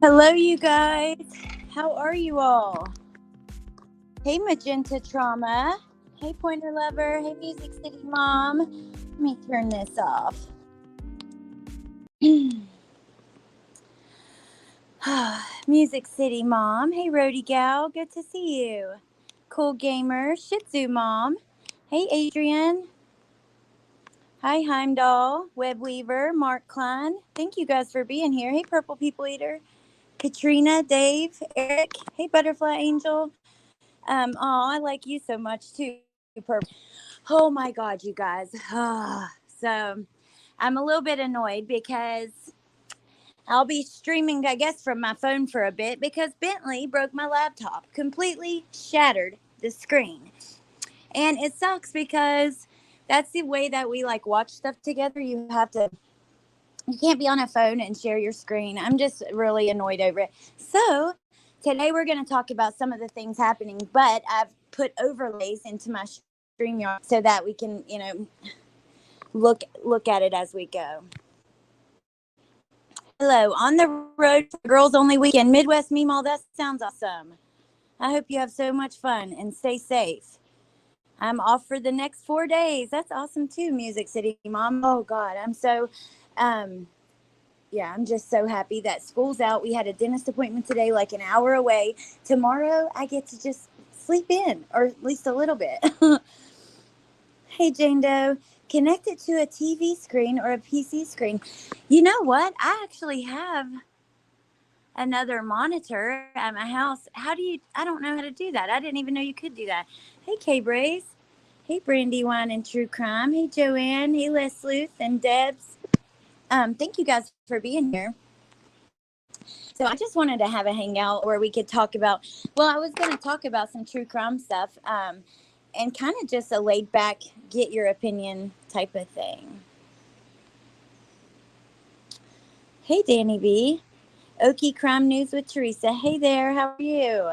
Hello, you guys. How are you all? Hey, Magenta Trauma. Hey, Pointer Lover. Hey, Music City Mom. Let me turn this off. Music City Mom. Hey, Roadie Gal. Good to see you. Cool Gamer. Shih Tzu Mom. Hey, Adrian. Hi, Heimdall. Web Weaver. Mark Klein. Thank you guys for being here. Hey, Purple People Eater. Katrina, Dave, Eric. Hey, Butterfly Angel. I like you so much too. Oh my God, you guys. So I'm a little bit annoyed because I'll be streaming, I guess, from my phone for a bit because Bentley broke my laptop, completely shattered the screen. And it sucks because that's the way that we like watch stuff together. You can't be on a phone and share your screen. I'm just really annoyed over it. So today we're going to talk about some of the things happening, but I've put overlays into my StreamYard so that we can, look at it as we go. Hello, on the road for Girls Only Weekend, Midwest Meemaw. That sounds awesome. I hope you have so much fun and stay safe. I'm off for the next 4 days. That's awesome too, Music City Mom. Oh God, I'm just so happy that school's out. We had a dentist appointment today, like an hour away. Tomorrow, I get to just sleep in, or at least a little bit. Hey, Jane Doe, connect it to a TV screen or a PC screen. You know what? I actually have another monitor at my house. I don't know how to do that. I didn't even know you could do that. Hey, K-Braze. Hey, Brandywine and True Crime. Hey, Joanne. Hey, Les Luth and Debs. Thank you guys for being here. So I just wanted to have a hangout where we could talk about, I was going to talk about some true crime stuff and kind of just a laid back, get your opinion type of thing. Hey, Danny B. Okie Crime News with Teresa. Hey there, how are you?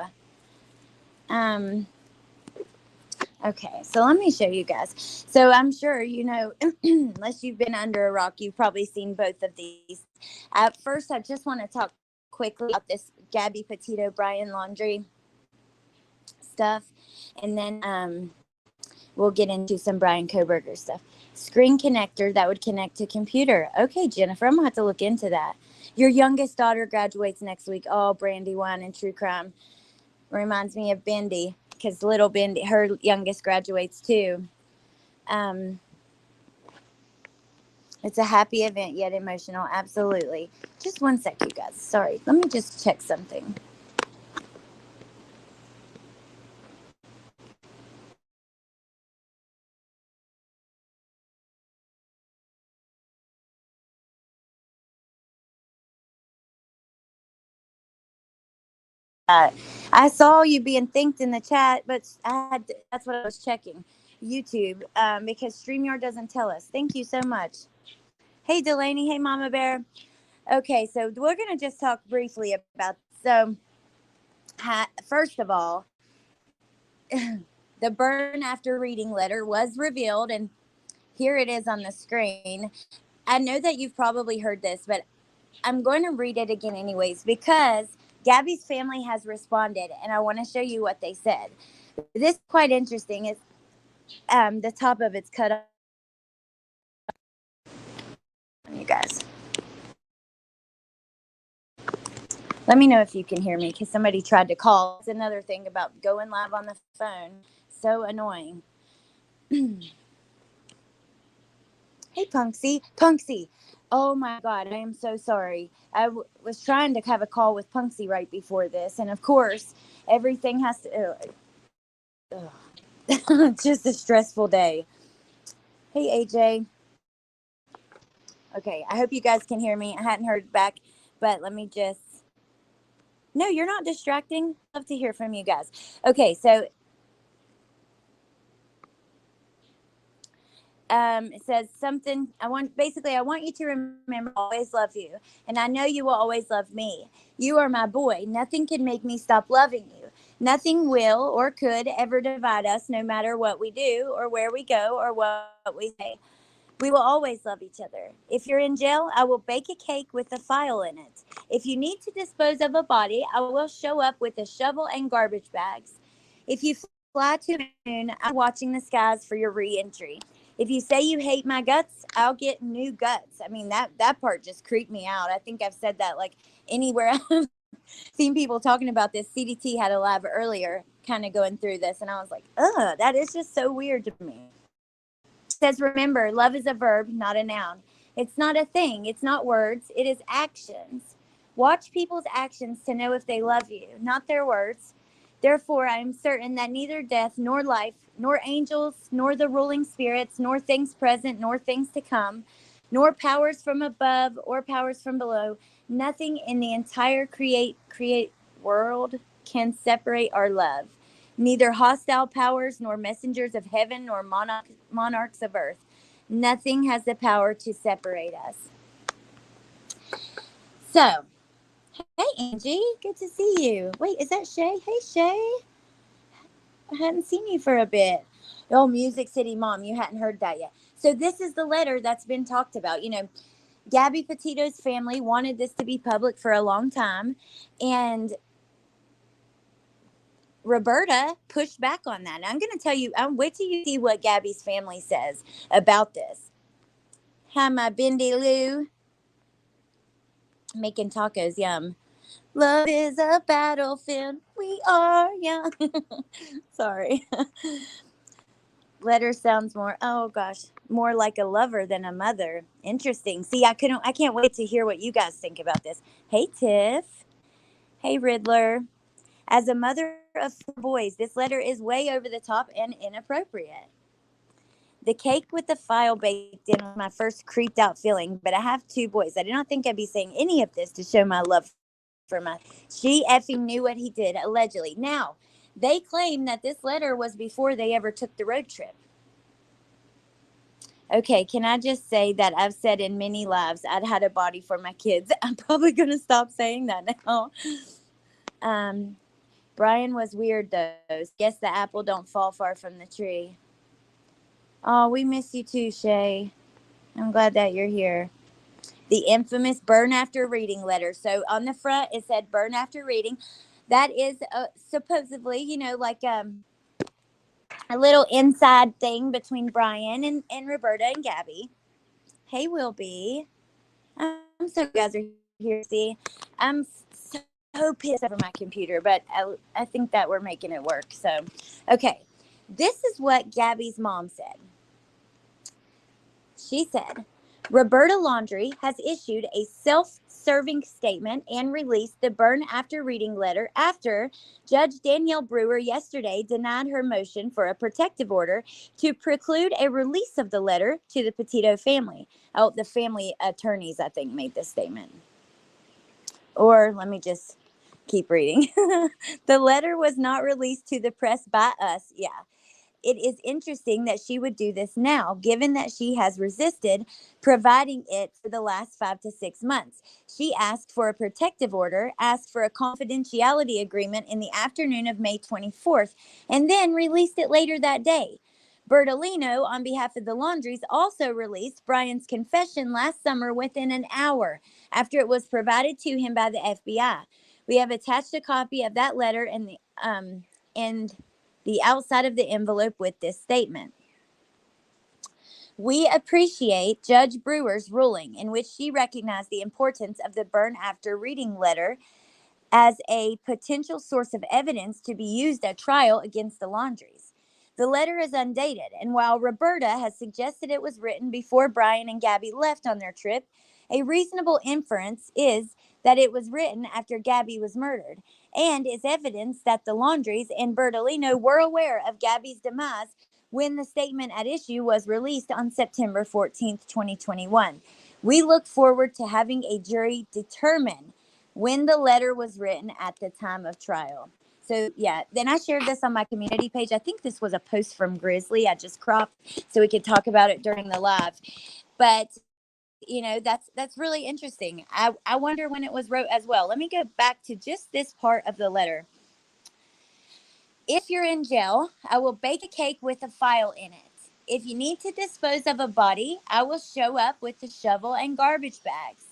Okay, so let me show you guys. So I'm sure, unless you've been under a rock, you've probably seen both of these. First, I just want to talk quickly about this Gabby Petito, Bryan Laundrie stuff. And then we'll get into some Bryan Kohberger stuff. Screen connector that would connect to computer. Okay, Jennifer, I'm going to have to look into that. Your youngest daughter graduates next week. Oh, Brandywine and True Crime. Reminds me of Bendy, because little Bendy, her youngest, graduates too. It's a happy event, yet emotional. Absolutely. Just one sec, you guys. Sorry. Let me just check something. I saw you being thanked in the chat, but that's what I was checking. YouTube, because StreamYard doesn't tell us. Thank you so much. Hey, Delaney. Hey, Mama Bear. Okay, so we're going to just talk briefly about, first of all, the burn after reading letter was revealed, and here it is on the screen. I know that you've probably heard this, but I'm going to read it again anyways, because Gabby's family has responded, and I want to show you what they said. This is quite interesting. It's the top of it's cut off. You guys, let me know if you can hear me, because somebody tried to call. It's another thing about going live on the phone. So annoying. Hey, Punksy. Oh my God, I am so sorry. I was trying to have a call with Punksy right before this, and of course, everything has to. It's just a stressful day. Hey, AJ. Okay, I hope you guys can hear me. I hadn't heard back, but let me just. No, you're not distracting. Love to hear from you guys. Okay, so it says something. I want you to remember, I always love you, and I know you will always love me. You are my boy. Nothing can make me stop loving you. Nothing will or could ever divide us, no matter what we do or where we go or what we say. We will always love each other. If you're in jail, I will bake a cake with a file in it. If you need to dispose of a body, I will show up with a shovel and garbage bags. If you fly to the moon, I'll be watching the skies for your re-entry. If you say you hate my guts, I'll get new guts. I mean, that part just creeped me out. I think I've said that like anywhere I've seen people talking about this. CDT had a live earlier kind of going through this, and I was like, ugh, that is just so weird to me. It says, remember, love is a verb, not a noun. It's not a thing. It's not words. It is actions. Watch people's actions to know if they love you, not their words. Therefore, I am certain that neither death, nor life, nor angels, nor the ruling spirits, nor things present, nor things to come, nor powers from above or powers from below, nothing in the entire create world can separate our love. Neither hostile powers, nor messengers of heaven, nor monarchs of earth. Nothing has the power to separate us. So, hey, Angie, good to see you. Wait, is that Shay? Hey, Shay. I hadn't seen you for a bit. Oh, Music City Mom, you hadn't heard that yet. So this is the letter that's been talked about. You know, Gabby Petito's family wanted this to be public for a long time, and Roberta pushed back on that. And I'm going to tell you, I'll wait till you see what Gabby's family says about this. Hi, my Bendy Lou. Making tacos, yum. Love is a battlefield. We are young. Sorry. Letter sounds more, oh gosh, more like a lover than a mother. Interesting. See, I can't wait to hear what you guys think about this. Hey, Tiff. Hey, Riddler. As a mother of 4 boys, this letter is way over the top and inappropriate. The cake with the file baked in was my first creeped out feeling, but I have 2 boys. I did not think I'd be saying any of this to show my love for my. She effing knew what he did, allegedly. Now, they claim that this letter was before they ever took the road trip. Okay, can I just say that I've said in many lives I'd had a body for my kids. I'm probably going to stop saying that now. Bryan was weird, though. Guess the apple don't fall far from the tree. Oh, we miss you too, Shay. I'm glad that you're here. The infamous burn after reading letter. So on the front, it said burn after reading. That is supposedly, you know, like a little inside thing between Bryan and Roberta and Gabby. Hey, Wilby. I'm so glad you guys are here. See, I'm so pissed over my computer, but I think that we're making it work. So, okay. This is what Gabby's mom said. She said, Roberta Laundrie has issued a self-serving statement and released the burn after reading letter after Judge Danielle Brewer yesterday denied her motion for a protective order to preclude a release of the letter to the Petito family. Oh, the family attorneys, I think, made this statement. Or let me just keep reading. The letter was not released to the press by us. Yeah. It is interesting that she would do this now, given that she has resisted providing it for the last 5 to 6 months. She asked for a protective order, asked for a confidentiality agreement in the afternoon of May 24th, and then released it later that day. Bertolino, on behalf of the Laundries, also released Bryan's confession last summer within an hour after it was provided to him by the FBI. We have attached a copy of that letter and the outside of the envelope with this statement. We appreciate Judge Brewer's ruling in which she recognized the importance of the burn after reading letter as a potential source of evidence to be used at trial against the Laundries. The letter is undated, and while Roberta has suggested it was written before Bryan and Gabby left on their trip, a reasonable inference is that it was written after Gabby was murdered, and is evidence that the Laundries and Bertolino were aware of Gabby's demise when the statement at issue was released on September 14th, 2021. We look forward to having a jury determine when the letter was written at the time of trial. So, yeah, then I shared this on my community page. I think this was a post from Grizzly. I just cropped so we could talk about it during the live. But you know, that's really interesting. I wonder when it was wrote as well. Let me go back to just this part of the letter. If you're in jail, I will bake a cake with a file in it. If you need to dispose of a body, I will show up with the shovel and garbage bags.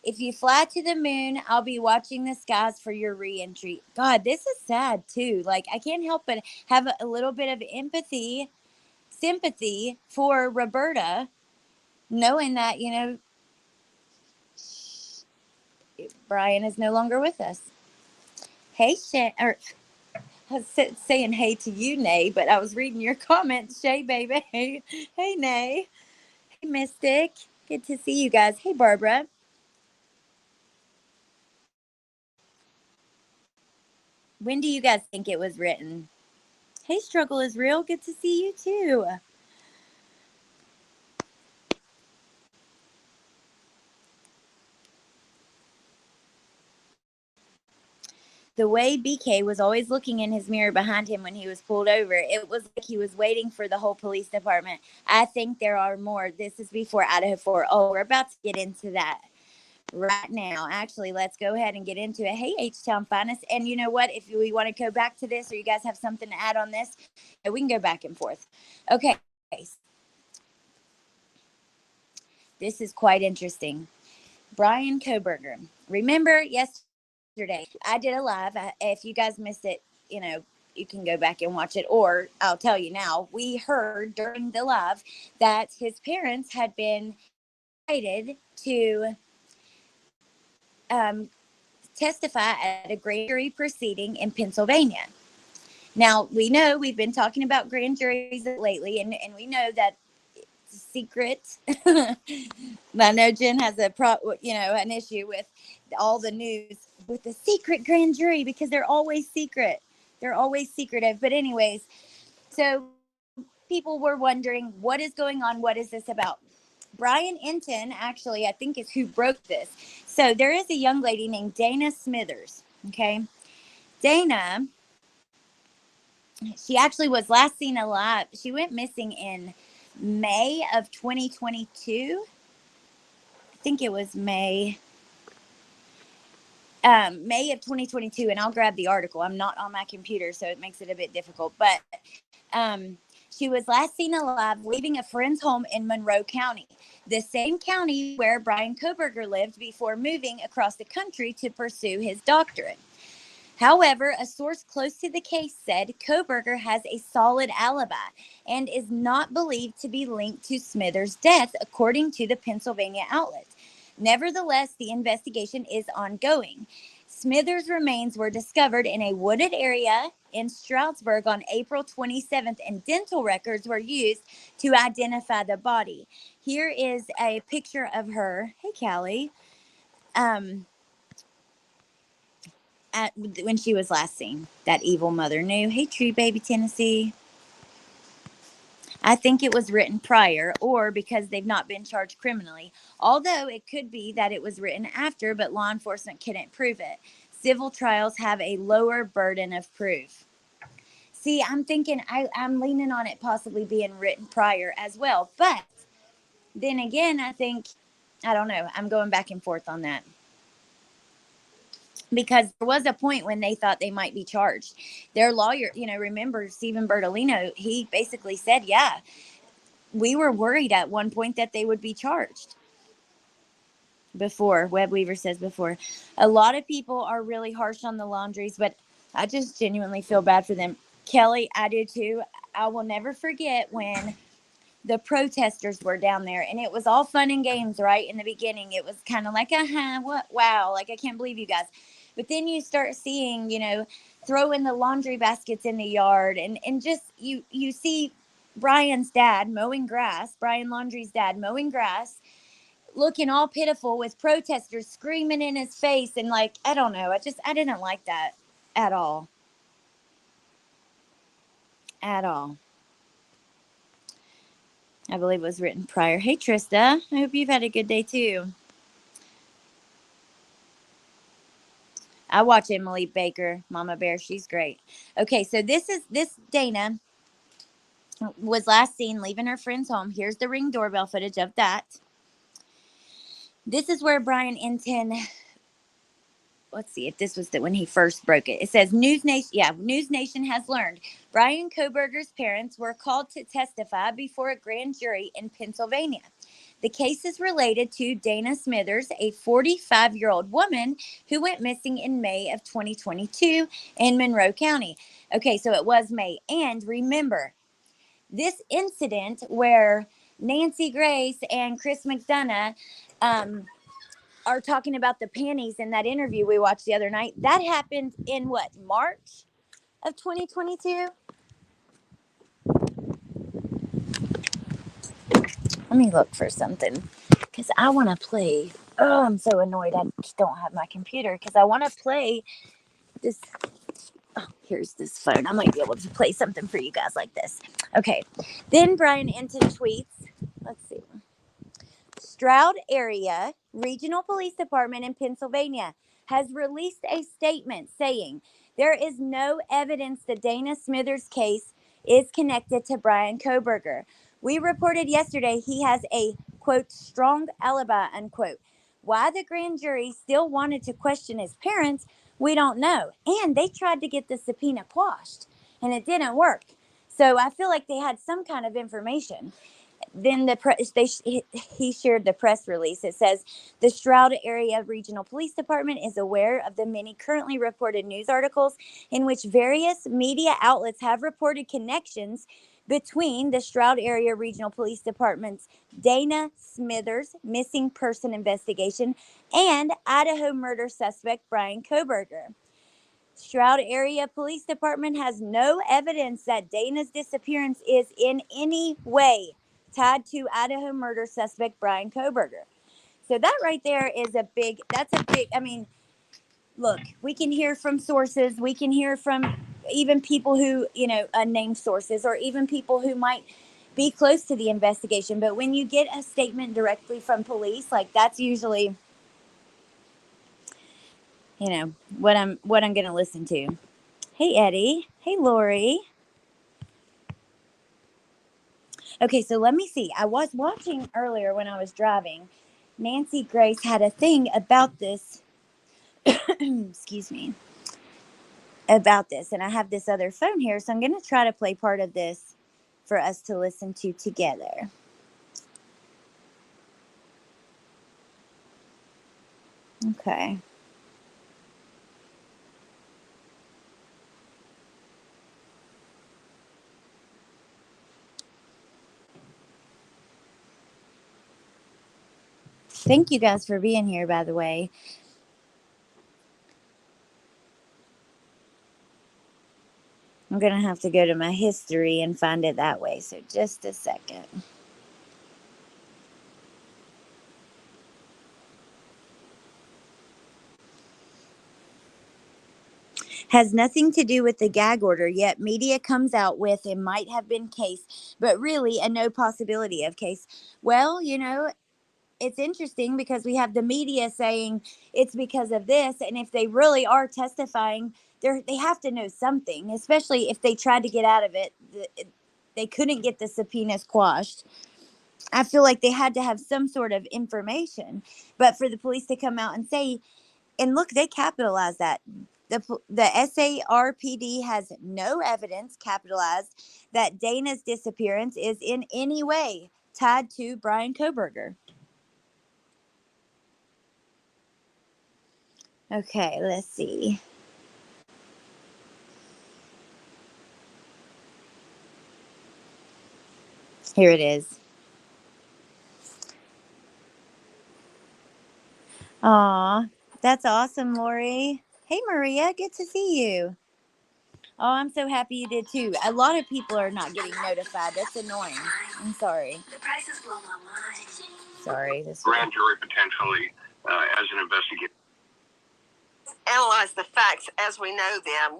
If you fly to the moon, I'll be watching the skies for your reentry. God, this is sad too. Like, I can't help but have a little bit of empathy, sympathy for Roberta, knowing that, Bryan is no longer with us. Hey, or I was saying hey to you, Nay, but I was reading your comments, Shay, baby. Hey, Nay. Hey, Mystic. Good to see you guys. Hey, Barbara. When do you guys think it was written? Hey, Struggle is Real. Good to see you, too. The way BK was always looking in his mirror behind him when he was pulled over, it was like he was waiting for the whole police department. I think there are more. This is before Idaho 4. Oh, we're about to get into that right now. Actually, let's go ahead and get into it. Hey, H-Town Finest. And you know what? If we want to go back to this or you guys have something to add on this, we can go back and forth. Okay. This is quite interesting. Bryan Kohberger. Remember yesterday, I did a live. If you guys missed it, you can go back and watch it, or I'll tell you now. We heard during the live that his parents had been invited to testify at a grand jury proceeding in Pennsylvania. Now, we know we've been talking about grand juries lately, and we know that secret. I know Jen has an issue with all the news with the secret grand jury because they're always secret. They're always secretive. But anyways, so people were wondering what is going on. What is this about? Bryan Inton, actually, I think is who broke this. So there is a young lady named Dana Smithers. Okay. Dana, she actually was last seen alive. She went missing in May of 2022. I think it was May of 2022, and I'll grab the article. I'm not on my computer, so it makes it a bit difficult. But she was last seen alive leaving a friend's home in Monroe County, the same county where Bryan Kohberger lived before moving across the country to pursue his doctorate. However, a source close to the case said Kohberger has a solid alibi and is not believed to be linked to Smithers' death, according to the Pennsylvania outlet. Nevertheless, the investigation is ongoing. Smithers' remains were discovered in a wooded area in Stroudsburg on April 27th, and dental records were used to identify the body. Here is a picture of her. Hey, Callie. When she was last seen. That evil mother knew. Hey, Tree Baby Tennessee. I think it was written prior, or because they've not been charged criminally. Although it could be that it was written after, but law enforcement couldn't prove it. Civil trials have a lower burden of proof. See, I'm thinking, I'm leaning on it possibly being written prior as well. But then again, I don't know. I'm going back and forth on that. Because there was a point when they thought they might be charged. Their lawyer, remember Stephen Bertolino, he basically said, yeah, we were worried at one point that they would be charged. Before, Web Weaver says before. A lot of people are really harsh on the Laundries, but I just genuinely feel bad for them. Kelly, I do too. I will never forget when the protesters were down there, and it was all fun and games, right? In the beginning, it was kind of like, what? Wow, like, I can't believe you guys. But then you start seeing, throwing the laundry baskets in the yard, and just you see Bryan Laundrie's dad mowing grass, looking all pitiful with protesters screaming in his face, and like, I don't know, I didn't like that at all. At all. I believe it was written prior. Hey, Trista. I hope you've had a good day, too. I watch Emily Baker, Mama Bear. She's great. Okay, so this Dana was last seen leaving her friend's home. Here's the Ring doorbell footage of that. This is where Bryan Inton let's see if this was when he first broke it. It says News Nation has learned Bryan Kohberger's parents were called to testify before a grand jury in Pennsylvania. The case is related to Dana Smithers, a 45-year-old woman who went missing in May of 2022 in Monroe County. Okay, so it was May. And remember, this incident where Nancy Grace and Chris McDonough are talking about the panties in that interview we watched the other night, that happened in what, March of 2022? Let me look for something because I want to play. Oh, I'm so annoyed I don't have my computer because I want to play this. Oh, here's this phone. I might be able to play something for you guys like this. Okay. Then Bryan Enton tweets. Let's see. Stroud Area Regional Police Department in Pennsylvania has released a statement saying there is no evidence the Dana Smithers case is connected to Bryan Kohberger. We reported yesterday he has a, quote, strong alibi, unquote. Why the grand jury still wanted to question his parents, we don't know. And they tried to get the subpoena quashed, and it didn't work. So I feel like they had some kind of information. Then he shared the press release. It says the Stroud Area Regional Police Department is aware of the many currently reported news articles in which various media outlets have reported connections between the Stroud Area Regional Police Department's Dana Smithers missing person investigation and Idaho murder suspect Bryan Kohberger. Stroud Area Police Department has no evidence that Dana's disappearance is in any way tied to Idaho murder suspect Bryan Kohberger. So that right there is I mean, look, we can hear from sources, we can hear from even people who, unnamed sources, or even people who might be close to the investigation. But when you get a statement directly from police, like that's usually, what I'm going to listen to. Hey, Eddie. Hey, Lori. Okay, so let me see. I was watching earlier when I was driving. Nancy Grace had a thing about this. Excuse me. About this. And I have this other phone here, so I'm going to try to play part of this for us to listen to together. Okay. Thank you guys for being here, by the way. I'm going to have to go to my history and find it that way. So just a second. Has nothing to do with the gag order, yet media comes out with it might have been case, but really a no possibility of case. Well, it's interesting because we have the media saying it's because of this, and if they really are testifying, they have to know something, especially if they tried to get out of it. They couldn't get the subpoenas quashed. I feel like they had to have some sort of information, but for the police to come out and say, and look, they capitalized that. The SARPD has no evidence, capitalized, that Dana's disappearance is in any way tied to Bryan Kohberger. Okay, let's see. Here it is. Aw, that's awesome, Lori. Hey, Maria, good to see you. Oh, I'm so happy you did too. A lot of people are not getting notified. That's annoying. I'm sorry. The prices blow my mind. Sorry. This grand jury potentially as an investigator. Analyze the facts as we know them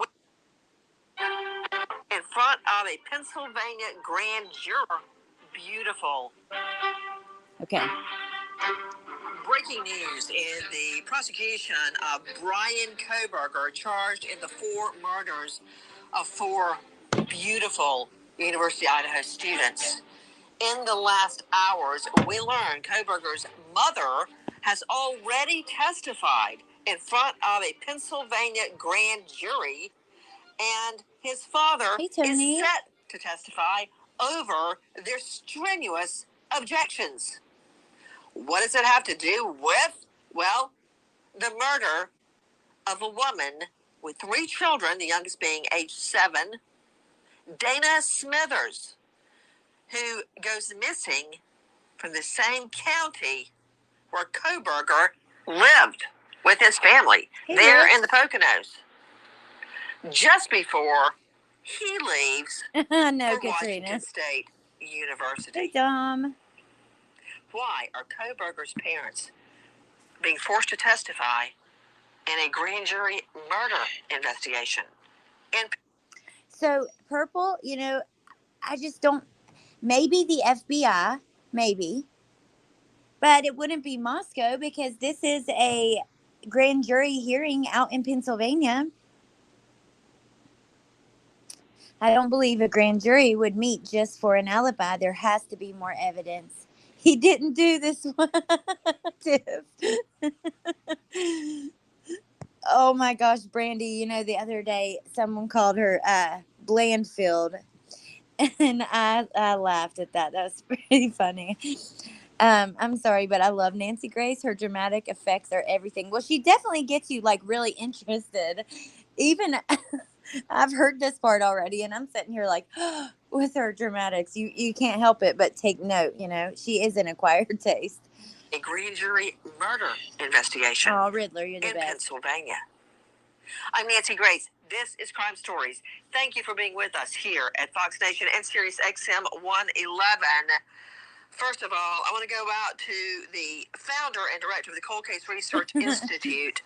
in front of a Pennsylvania grand jury. Beautiful. Okay. Breaking news in the prosecution of Bryan Kohberger, charged in the 4 murders of 4 beautiful University of Idaho students. In the last hours, we learned Kohberger's mother has already testified in front of a Pennsylvania grand jury, and his father Hey, is Tony. set to testify over their strenuous objections. What does it have to do with, well, the murder of a woman with 3 children, the youngest being age 7, Dana Smithers, who goes missing from the same county where Kohberger lived with his family, there in the Poconos, just before he leaves No, for Katrina. Washington State University. Hey, Dom. Why are Kohberger's parents being forced to testify in a grand jury murder investigation? So, Purple, I just don't. Maybe the FBI, maybe. But it wouldn't be Moscow because this is a grand jury hearing out in Pennsylvania. I don't believe a grand jury would meet just for an alibi. There has to be more evidence. He didn't do this one. Oh my gosh, Brandy, the other day someone called her Blandfield. And I laughed at that. That was pretty funny. I'm sorry, but I love Nancy Grace. Her dramatic effects are everything. Well, she definitely gets you like really interested. Even I've heard this part already, and I'm sitting here like with her dramatics. You can't help it but take note. She is an acquired taste. A grand jury murder investigation. Oh, Riddler, you're the in best. Pennsylvania. I'm Nancy Grace. This is Crime Stories. Thank you for being with us here at Fox Nation and Sirius XM 111. First of all, I want to go out to the founder and director of the Cold Case Research Institute,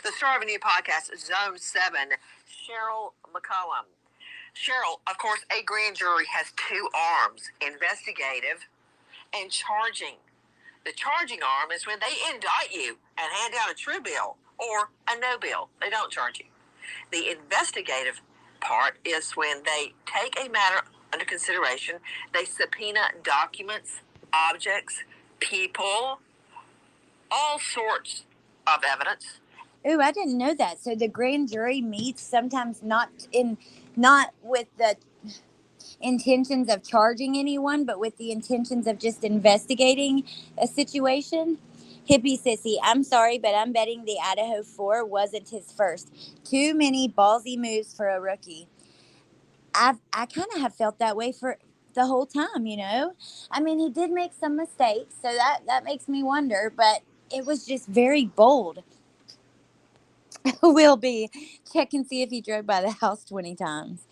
the star of a new podcast, Zone 7, Cheryl McCollum. Cheryl, of course, a grand jury has 2 arms, investigative and charging. The charging arm is when they indict you and hand down a true bill or a no bill. They don't charge you. The investigative part is when they take a matter under consideration. They subpoena documents, objects, people, all sorts of evidence. Ooh, I didn't know that. So the grand jury meets sometimes not with the intentions of charging anyone, but with the intentions of just investigating a situation. Hippie Sissy, I'm sorry, but I'm betting the Idaho 4 wasn't his first. Too many ballsy moves for a rookie. I kind of have felt that way for the whole time, I mean, he did make some mistakes, so that makes me wonder, but it was just very bold. Will be. Check and see if he drove by the house 20 times.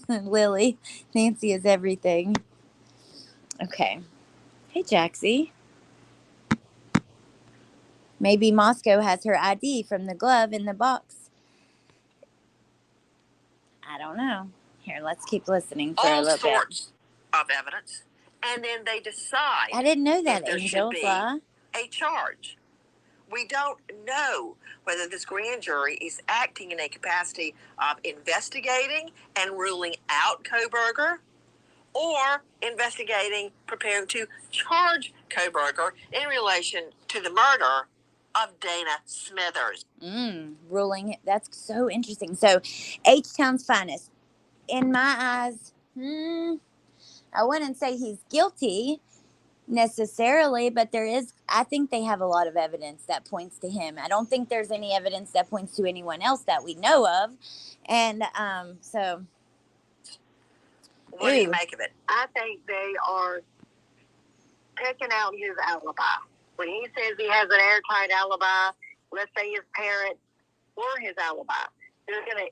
Lily, Nancy is everything. Okay. Hey, Jaxie. Maybe Moscow has her ID from the glove in the box. I don't know. Here, let's keep listening for a little bit. All sorts of evidence. And then they decide. I didn't know that, if there Angel should be Fly. a charge. We don't know whether this grand jury is acting in a capacity of investigating and ruling out Kohberger, or investigating, preparing to charge Kohberger in relation to the murder of Dana Smithers. Ruling. That's so interesting. So, H-Town's finest. In my eyes, I wouldn't say he's guilty necessarily, but I think they have a lot of evidence that points to him. I don't think there's any evidence that points to anyone else that we know of. And so what do you make of it? I think they are picking out his alibi. When he says he has an airtight alibi, let's say his parents were his alibi, they're going to,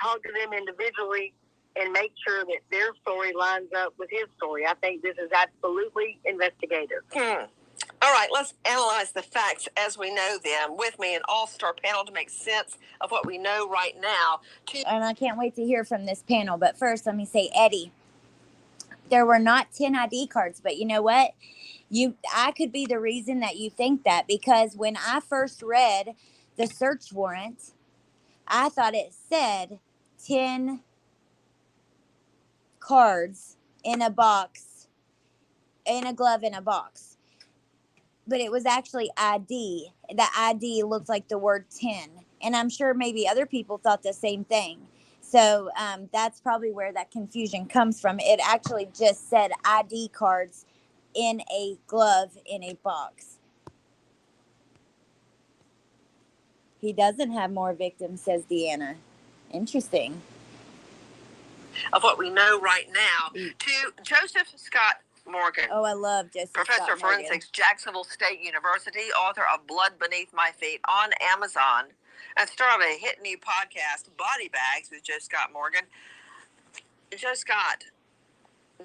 talk to them individually and make sure that their story lines up with his story. I think this is absolutely investigative. All right, let's analyze the facts as we know them. With me, an all-star panel to make sense of what we know right now. And I can't wait to hear from this panel. But first, let me say, Eddie, there were not 10 ID cards, but you know what? I could be the reason that you think that, because when I first read the search warrant, I thought it said 10 cards in a box, in a glove in a box. but it was actually ID. The ID looked like the word 10. And I'm sure maybe other people thought the same thing. So that's probably where that confusion comes from. It actually just said ID cards in a glove in a box. He doesn't have more victims, says Deanna. Interesting. Of what we know right now to Joseph Scott Morgan. Oh, I love Joseph Professor Scott of Forensics, Jacksonville State University, author of Blood Beneath My Feet on Amazon, and star of a hit new podcast, Body Bags, with Joe Scott Morgan. Joe Scott,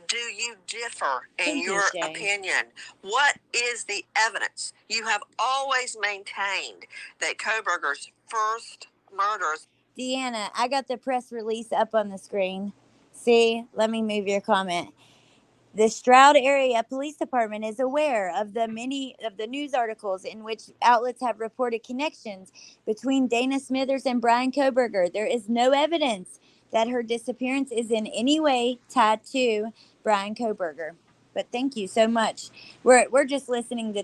do you differ in your opinion? What is the evidence? You have always maintained that Kohberger's first murders. Deanna, I got the press release up on the screen. See, let me move your comment. The Stroud Area Police Department is aware of the many of the news articles in which outlets have reported connections between Dana Smithers and Bryan Kohberger. There is no evidence that her disappearance is in any way tied to Bryan Kohberger. But thank you so much. We're just listening to,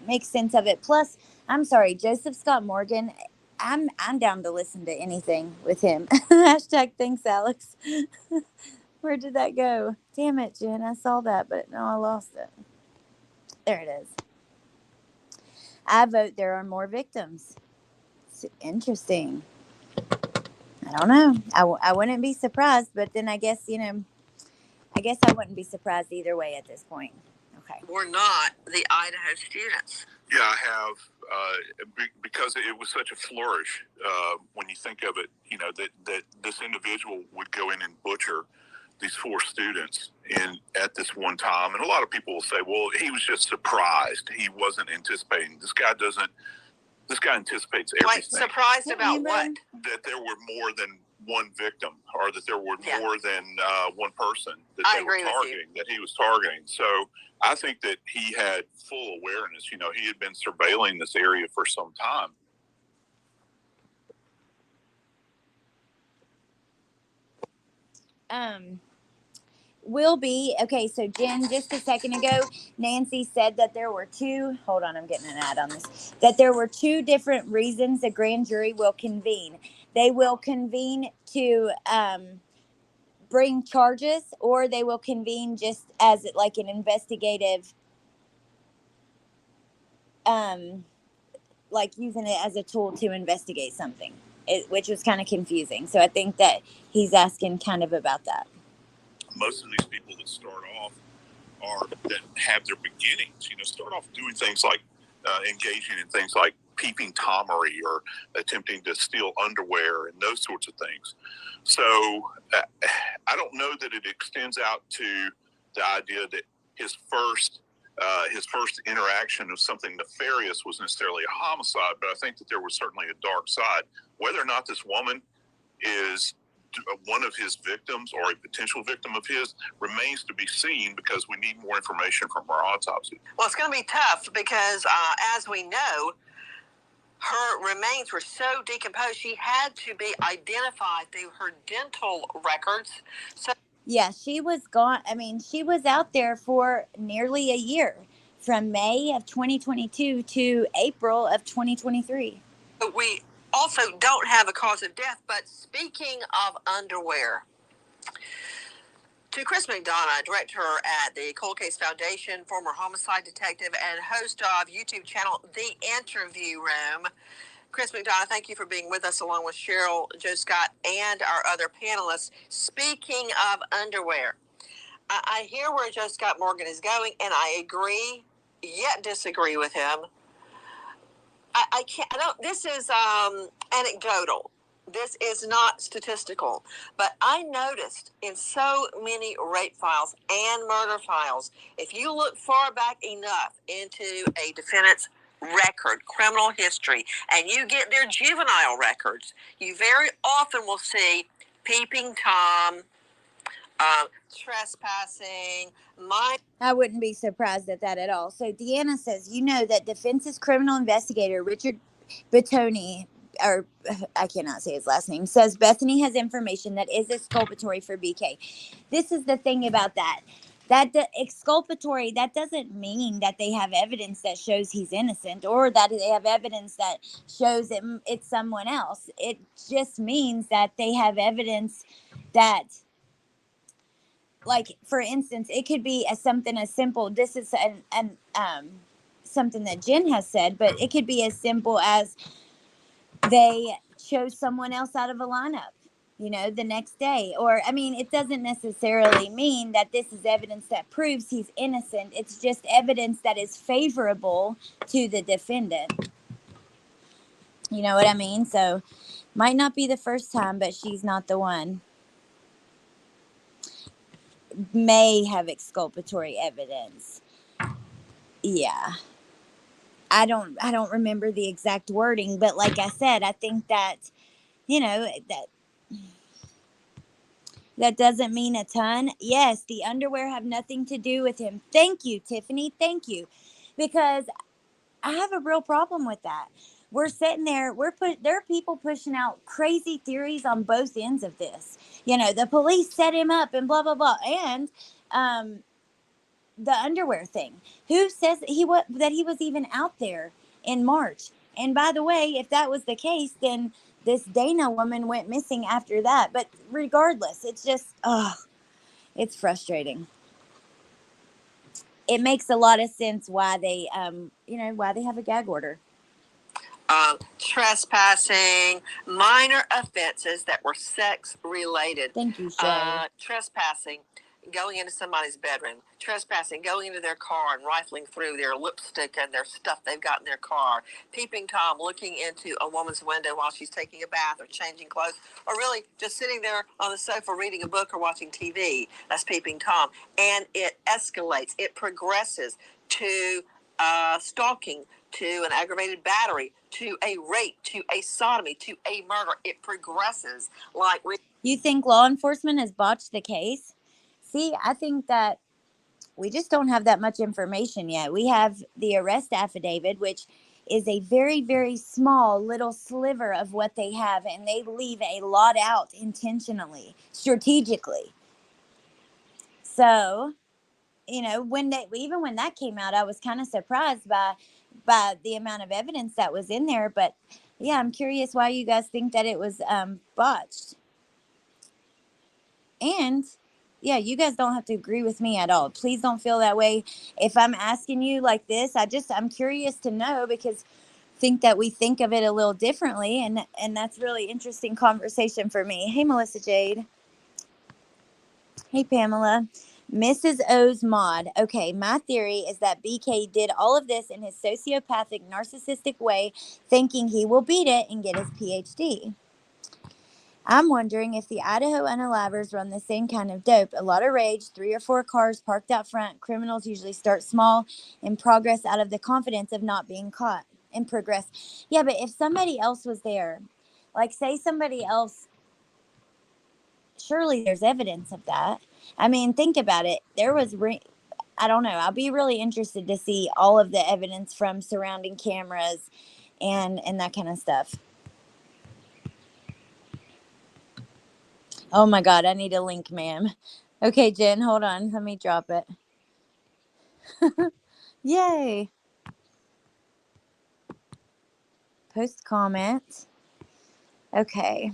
make sense of it. Plus, I'm sorry, Joseph Scott Morgan. I'm down to listen to anything with him. Hashtag thanks, Alex. Where did that go? Damn it, Jen. I saw that, but no, I lost it. There it is. I vote there are more victims. It's interesting. I don't know. I wouldn't be surprised, but then I guess I wouldn't be surprised either way at this point. Okay. We're not the Idaho students. Yeah, I have, because it was such a flourish when you think of it, that this individual would go in and butcher these 4 students at this one time. And a lot of people will say, well, he was just surprised. He wasn't anticipating. This guy anticipates everything. Like, surprised about what? That there were more than one victim, or that there were more than one person that they were targeting, that he was targeting. So I think that he had full awareness. He had been surveilling this area for some time. Will be okay. So Jen, just a second ago, Nancy said that there were 2. Hold on, I'm getting an ad on this. That there were 2 different reasons a grand jury will convene. They will convene to bring charges, or they will convene just as like an investigative, like using it as a tool to investigate something, which was kind of confusing. So I think that he's asking kind of about that. Most of these people that start off that have their beginnings, start off doing things like engaging in things like peeping Tomery or attempting to steal underwear and those sorts of things. So I don't know that it extends out to the idea that his first interaction of something nefarious was necessarily a homicide, but I think that there was certainly a dark side. Whether or not this woman is one of his victims or a potential victim of his remains to be seen, because we need more information from our autopsy. Well, it's going to be tough because, as we know, her remains were so decomposed, she had to be identified through her dental records. So yeah, she was gone. I mean, she was out there for nearly a year, from May of 2022 to April of 2023. We also don't have a cause of death, but speaking of underwear, to Chris McDonough, director at the Cold Case Foundation, former homicide detective, and host of YouTube channel The Interview Room. Chris McDonough, thank you for being with us, along with Cheryl, Joe Scott, and our other panelists. Speaking of underwear, I hear where Joe Scott Morgan is going, and I agree, yet disagree with him. This is anecdotal. This is not statistical, but I noticed in so many rape files and murder files, if you look far back enough into a defendant's record, criminal history, and you get their juvenile records, you very often will see peeping Tom, trespassing. I wouldn't be surprised at that at all. So Deanna says, that defense's criminal investigator Richard Bettoni, or I cannot say his last name, says Bethany has information that is exculpatory for BK. This is the thing about that. exculpatory, that doesn't mean that they have evidence that shows he's innocent or that they have evidence that shows it's someone else. It just means that they have evidence that, like, for instance, it could be something as simple. This is something that Jen has said, but it could be as simple as they chose someone else out of a lineup, the next day. Or, I mean, it doesn't necessarily mean that this is evidence that proves he's innocent. It's just evidence that is favorable to the defendant. You know what I mean? So, might not be the first time, but she's not the one. May have exculpatory evidence. Yeah. I don't remember the exact wording, but like I said, I think that, that doesn't mean a ton. Yes, the underwear have nothing to do with him. Thank you, Tiffany. Thank you. Because I have a real problem with that. We're sitting there, there are people pushing out crazy theories on both ends of this. The police set him up and blah blah blah. And the underwear thing. Who says that he was even out there in March? And by the way, if that was the case, then this Dana woman went missing after that. But regardless, it's just, it's frustrating. It makes a lot of sense why they, why they have a gag order. Trespassing, minor offenses that were sex related. Thank you, Shay. Trespassing, going into somebody's bedroom, trespassing, going into their car and rifling through their lipstick and their stuff they've got in their car, peeping Tom, looking into a woman's window while she's taking a bath or changing clothes, or really just sitting there on the sofa reading a book or watching TV. That's peeping Tom. And it escalates, it progresses to stalking, to an aggravated battery, to a rape, to a sodomy, to a murder. It progresses like... You think law enforcement has botched the case? See, I think that we just don't have that much information yet. We have the arrest affidavit, which is a very, very small little sliver of what they have, and they leave a lot out intentionally, strategically. So, even when that came out, I was kind of surprised by the amount of evidence that was in there. But yeah, I'm curious why you guys think that it was botched. And yeah, you guys don't have to agree with me at all. Please don't feel that way. If I'm asking you like this, I'm curious to know, because think that we think of it a little differently, and that's really interesting conversation for me. Hey, Melissa Jade. Hey, Pamela. Mrs. O's mod. Okay, my theory is that BK did all of this in his sociopathic, narcissistic way, thinking he will beat it and get his PhD. I'm wondering if the Idaho unalivers run the same kind of dope. A lot of rage, 3 or 4 cars parked out front. Criminals usually start small and progress out of the confidence of not being caught and progress. Yeah, but if somebody else was there, like say somebody else, surely there's evidence of that. I mean, think about it. There was, I don't know. I'll be really interested to see all of the evidence from surrounding cameras and that kind of stuff. Oh my God, I need a link, ma'am. Okay, Jen, hold on. Let me drop it. Yay. Post comment. Okay.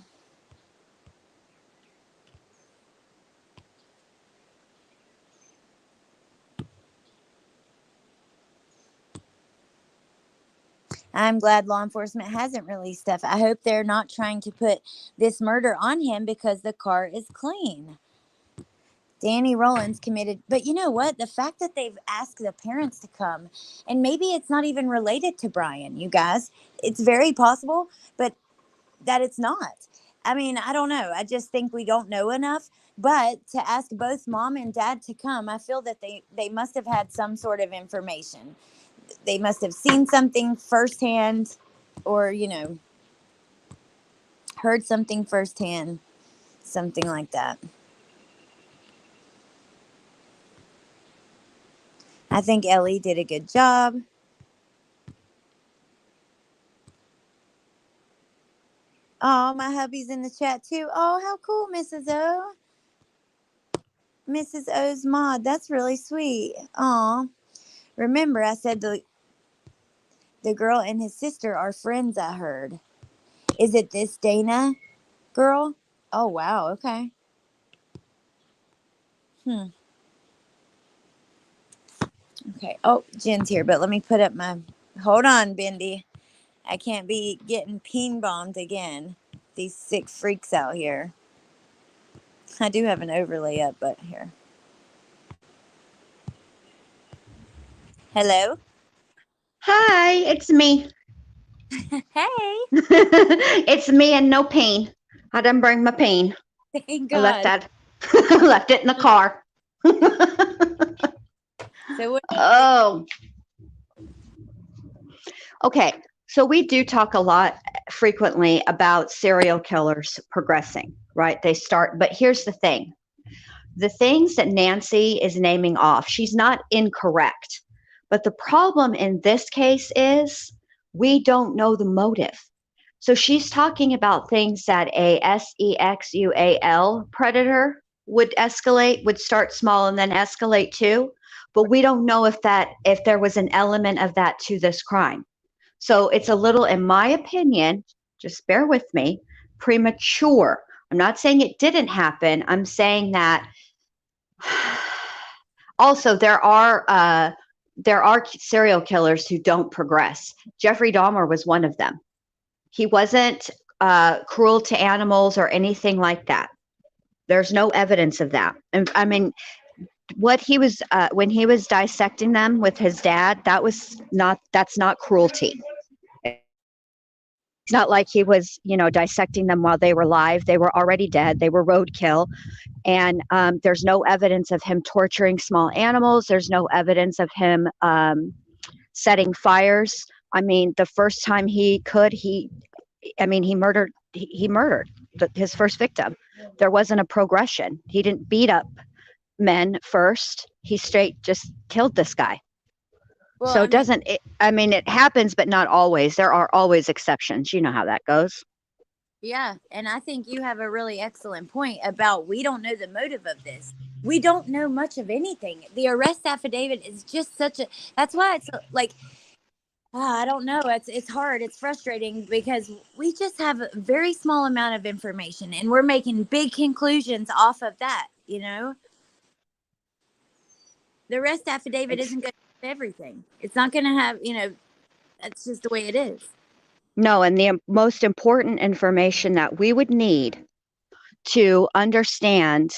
I'm glad law enforcement hasn't released stuff. I hope they're not trying to put this murder on him because the car is clean. Danny Rollins committed. But you know what? The fact that they've asked the parents to come, and maybe it's not even related to Bryan, you guys. It's very possible, but that it's not. I mean, I don't know. I just think we don't know enough. But to ask both mom and dad to come, I feel that they must have had some sort of information. They must have seen something firsthand, or, heard something firsthand, something like that. I think Ellie did a good job. Oh, my hubby's in the chat too. Oh, how cool, Mrs. O. Mrs. O's mod. That's really sweet. Aw. Remember, I said the girl and his sister are friends, I heard. Is it this Dana girl? Oh, wow. Okay. Okay. Oh, Jen's here, but let me put up my. Hold on, Bendy. I can't be getting peen bombed again. These sick freaks out here. I do have an overlay up, but here. Hello? Hi, it's me. Hey. It's me and no pain. I didn't bring my pain. Thank I left God. that. Left it in the car. So what? Oh, okay. So we do talk a lot frequently about serial killers progressing, right? They start, but here's the thing. The things that Nancy is naming off, she's not incorrect. But the problem in this case is we don't know the motive. So she's talking about things that a sexual predator would escalate, would start small and then escalate too. But we don't know if there was an element of that to this crime. So it's a little, in my opinion, just bear with me, premature. I'm not saying it didn't happen. I'm saying that also there are serial killers who don't progress. Jeffrey Dahmer was one of them. He wasn't cruel to animals or anything like that. There's no evidence of that. And I mean, what he was when he was dissecting them with his dad, that's not cruelty. It's not like he was, dissecting them while they were alive. They were already dead. They were roadkill. And there's no evidence of him torturing small animals. There's no evidence of him setting fires. I mean, the first time he murdered his first victim. There wasn't a progression. He didn't beat up men first. He straight just killed this guy. Well, So it happens, but not always. There are always exceptions. You know how that goes. Yeah, and I think you have a really excellent point about we don't know the motive of this. We don't know much of anything. The arrest affidavit is just that's why it's like, I don't know. It's hard. It's frustrating because we just have a very small amount of information and we're making big conclusions off of that, The arrest affidavit isn't going to have everything. It's not going to have, that's just the way it is. No, and the most important information that we would need to understand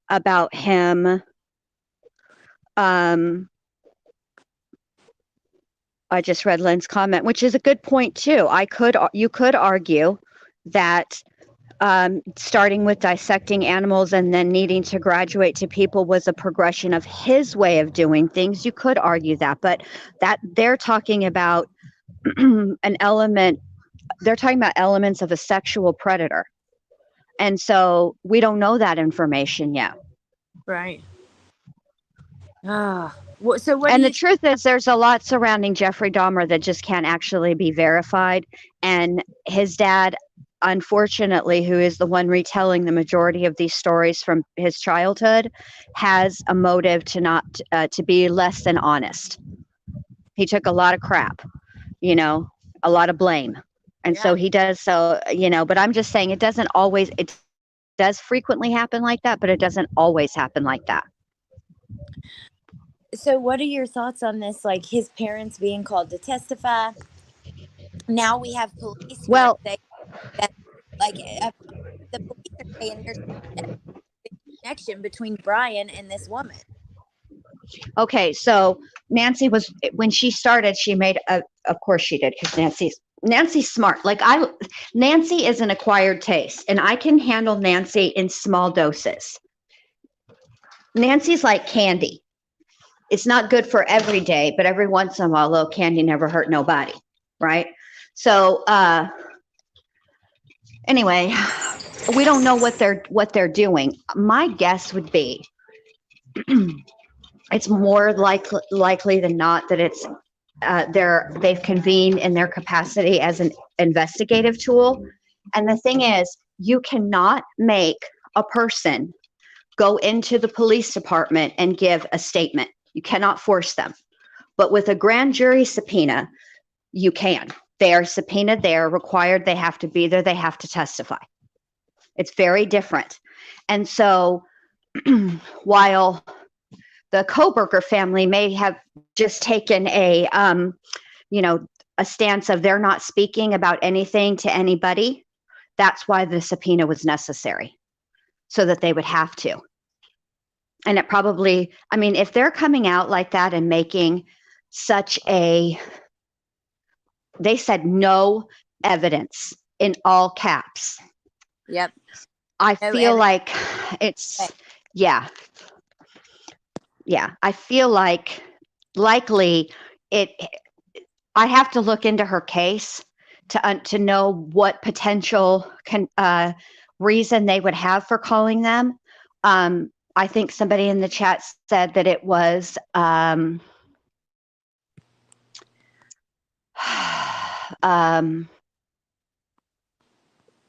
about him, I just read Lynn's comment, which is a good point too. You could argue that starting with dissecting animals and then needing to graduate to people was a progression of his way of doing things. You could argue that, but that they're talking about they're talking about elements of a sexual predator. And so we don't know that information yet. Right. The truth is there's a lot surrounding Jeffrey Dahmer that just can't actually be verified. And his dad, unfortunately, who is the one retelling the majority of these stories from his childhood, has a motive to be less than honest. He took a lot of crap, a lot of blame. And so he does but I'm just saying it does frequently happen like that, but it doesn't always happen like that. So what are your thoughts on this? Like his parents being called to testify. Now we have police who are saying that, the police are saying there's a connection between Bryan and this woman. Okay, so Nancy when she started, she made of course she did, because Nancy's smart. Nancy is an acquired taste, and I can handle Nancy in small doses. Nancy's like candy. It's not good for every day, but every once in a while, a little candy never hurt nobody, right? So anyway, we don't know what they're doing. My guess would be it's more likely than not that it's they've convened in their capacity as an investigative tool. And the thing is, you cannot make a person go into the police department and give a statement. You cannot force them. But with a grand jury subpoena, you can. They are subpoenaed, they are required, they have to be there, they have to testify. It's very different. And so while the Kohberger family may have just taken a stance of they're not speaking about anything to anybody, that's why the subpoena was necessary, so that they would have to. And it probably, I mean, if they're coming out like that and making such a, they said no evidence in all caps. Yep. I No feel evidence. like it's, yeah. I feel like likely I have to look into her case to know what potential reason they would have for calling them. I think somebody in the chat said that it was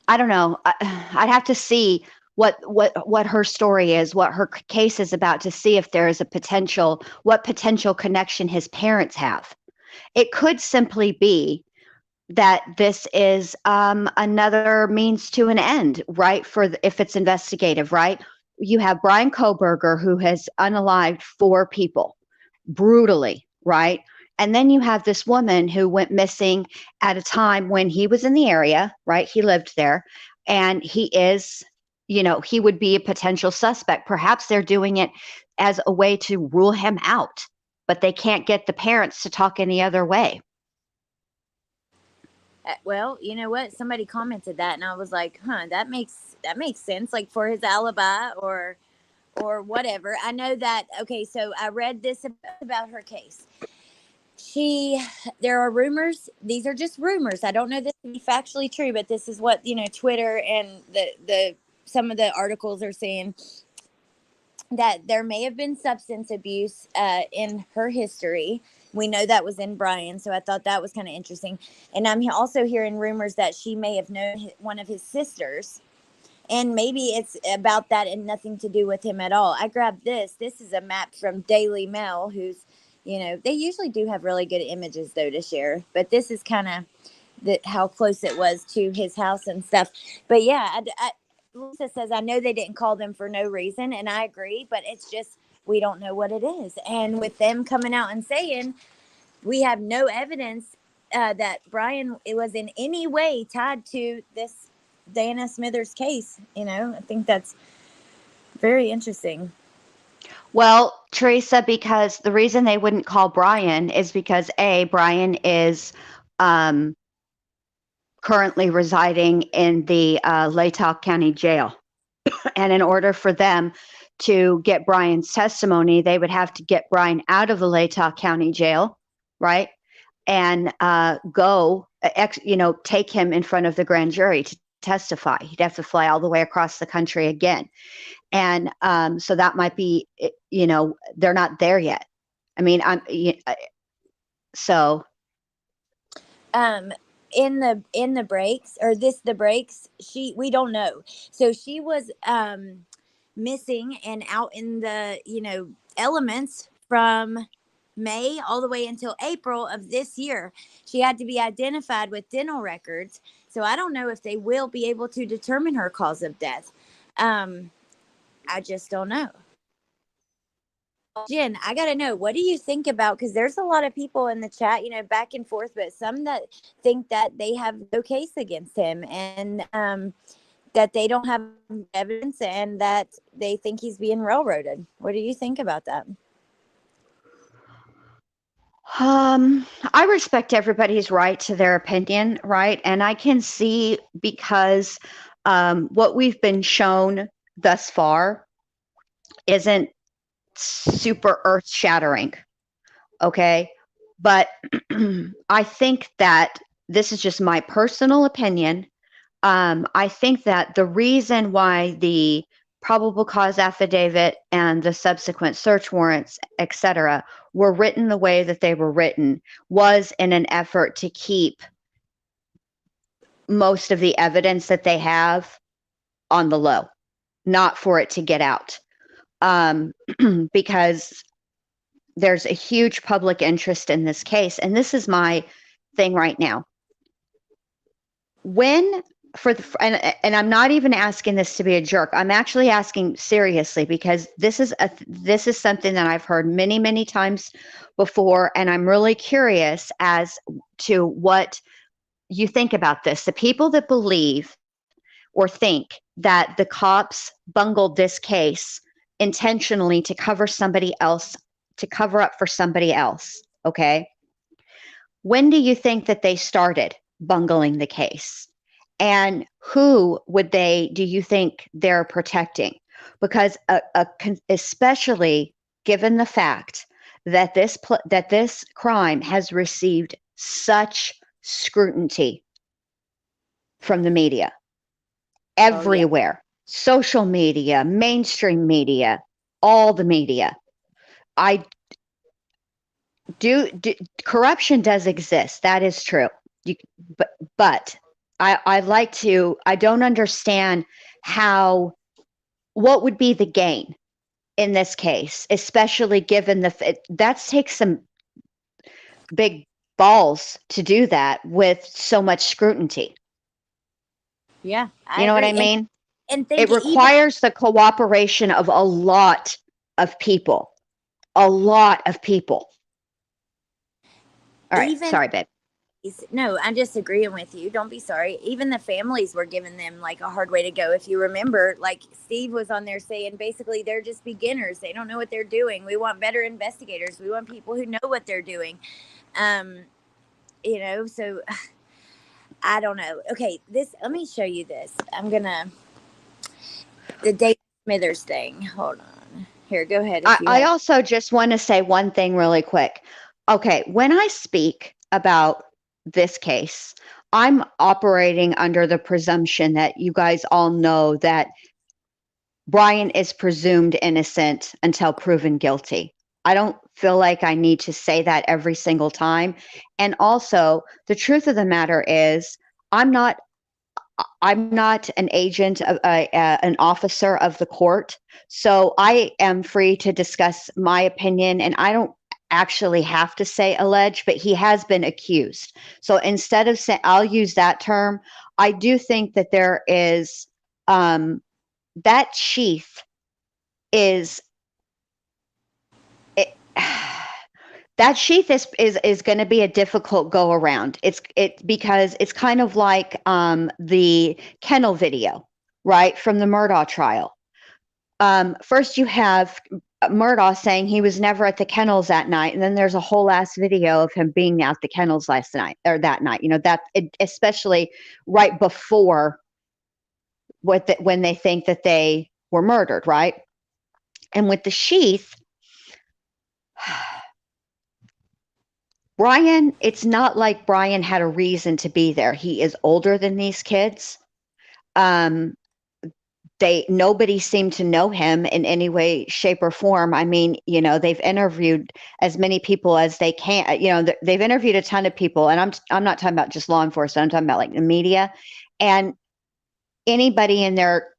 I don't know. I'd have to see what her story is, what her case is about, to see if there is what potential connection his parents have. It could simply be that this is another means to an end, right? If it's investigative, right? You have Bryan Kohberger, who has unalived 4 people brutally, right? And then you have this woman who went missing at a time when he was in the area, right? He lived there, and he is, he would be a potential suspect. Perhaps they're doing it as a way to rule him out, but they can't get the parents to talk any other way. Well, you know what? Somebody commented that, and I was like, that makes sense, like for his alibi or whatever. I know that. Okay, so I read this about her case. There are rumors. These are just rumors. I don't know this to be factually true, but this is what, Twitter and the some of the articles are saying, that there may have been substance abuse in her history. We know that was in Bryan, so I thought that was kind of interesting. And I'm also hearing rumors that she may have known one of his sisters, and maybe it's about that and nothing to do with him at all. I grabbed this. This is a map from Daily Mail, who's, they usually do have really good images, though, to share. But this is kind of how close it was to his house and stuff. But yeah, Lisa says, I know they didn't call them for no reason, and I agree, but it's just we don't know what it is. And with them coming out and saying we have no evidence that Bryan was in any way tied to this Diana Smithers case, I think that's very interesting. Well, Teresa, because the reason they wouldn't call Bryan is because Bryan is currently residing in the Latah County Jail. And in order for them to get Bryan's testimony, they would have to get Bryan out of the Latah County Jail, right? And take him in front of the grand jury to testify. He'd have to fly all the way across the country again. And so that might be, they're not there yet. I mean, so. In the breaks, or the breaks, we don't know. So she was missing and out in the elements from May all the way until April of this year. She had to be identified with dental records. So I don't know if they will be able to determine her cause of death. I just don't know. Jen, I got to know, what do you think about, because there's a lot of people in the chat, back and forth, but some that think that they have no case against him, and that they don't have evidence, and that they think he's being railroaded. What do you think about that? I respect everybody's right to their opinion, right? And I can see, because what we've been shown thus far isn't super earth shattering, okay? But I think that this is just my personal opinion. I think that the reason why the probable cause affidavit and the subsequent search warrants, etc., were written the way that they were written was in an effort to keep most of the evidence that they have on the low, not for it to get out. because there's a huge public interest in this case. And this is my thing right now. And I'm not even asking this to be a jerk. I'm actually asking seriously, because this is something that I've heard many, many times before, and I'm really curious as to what you think about this. The people that believe or think that the cops bungled this case intentionally to cover somebody else, to cover up for somebody else, okay? When do you think that they started bungling the case? And who do you think they're protecting? Because especially given the fact that this crime has received such scrutiny from the media, everywhere, social media, mainstream media, all the media. Corruption does exist. That is true. But I don't understand what would be the gain in this case, especially given that takes some big balls to do that with so much scrutiny. Yeah. You know what I mean? And it requires the cooperation of a lot of people. A lot of people. All right. Sorry, babe. No, I'm just agreeing with you. Don't be sorry. Even the families were giving them like a hard way to go. If you remember, like Steve was on there saying basically they're just beginners. They don't know what they're doing. We want better investigators. We want people who know what they're doing. So I don't know. Okay, let me show you this. The Dave Smithers thing. Hold on. Here, go ahead. I also just want to say one thing really quick. Okay, when I speak about this case, I'm operating under the presumption that you guys all know that Bryan is presumed innocent until proven guilty. I don't feel like I need to say that every single time. And also, the truth of the matter is, I'm not an agent, an officer of the court. So I am free to discuss my opinion, and I don't actually have to say alleged, but he has been accused. So instead of saying, I'll use that term, I do think that there is, that sheath is, that sheath is going to be a difficult go around. Because it's kind of like the kennel video, right, from the Murdaugh trial. First, you have Murdaugh saying he was never at the kennels that night, and then there's a whole ass video of him being at the kennels last night or that night. Especially right before when they think that they were murdered, right? And with the sheath, Bryan, it's not like Bryan had a reason to be there. He is older than these kids. Nobody seemed to know him in any way, shape, or form. I mean, they've interviewed as many people as they can. They've interviewed a ton of people, and I'm not talking about just law enforcement. I'm talking about like the media, and anybody in their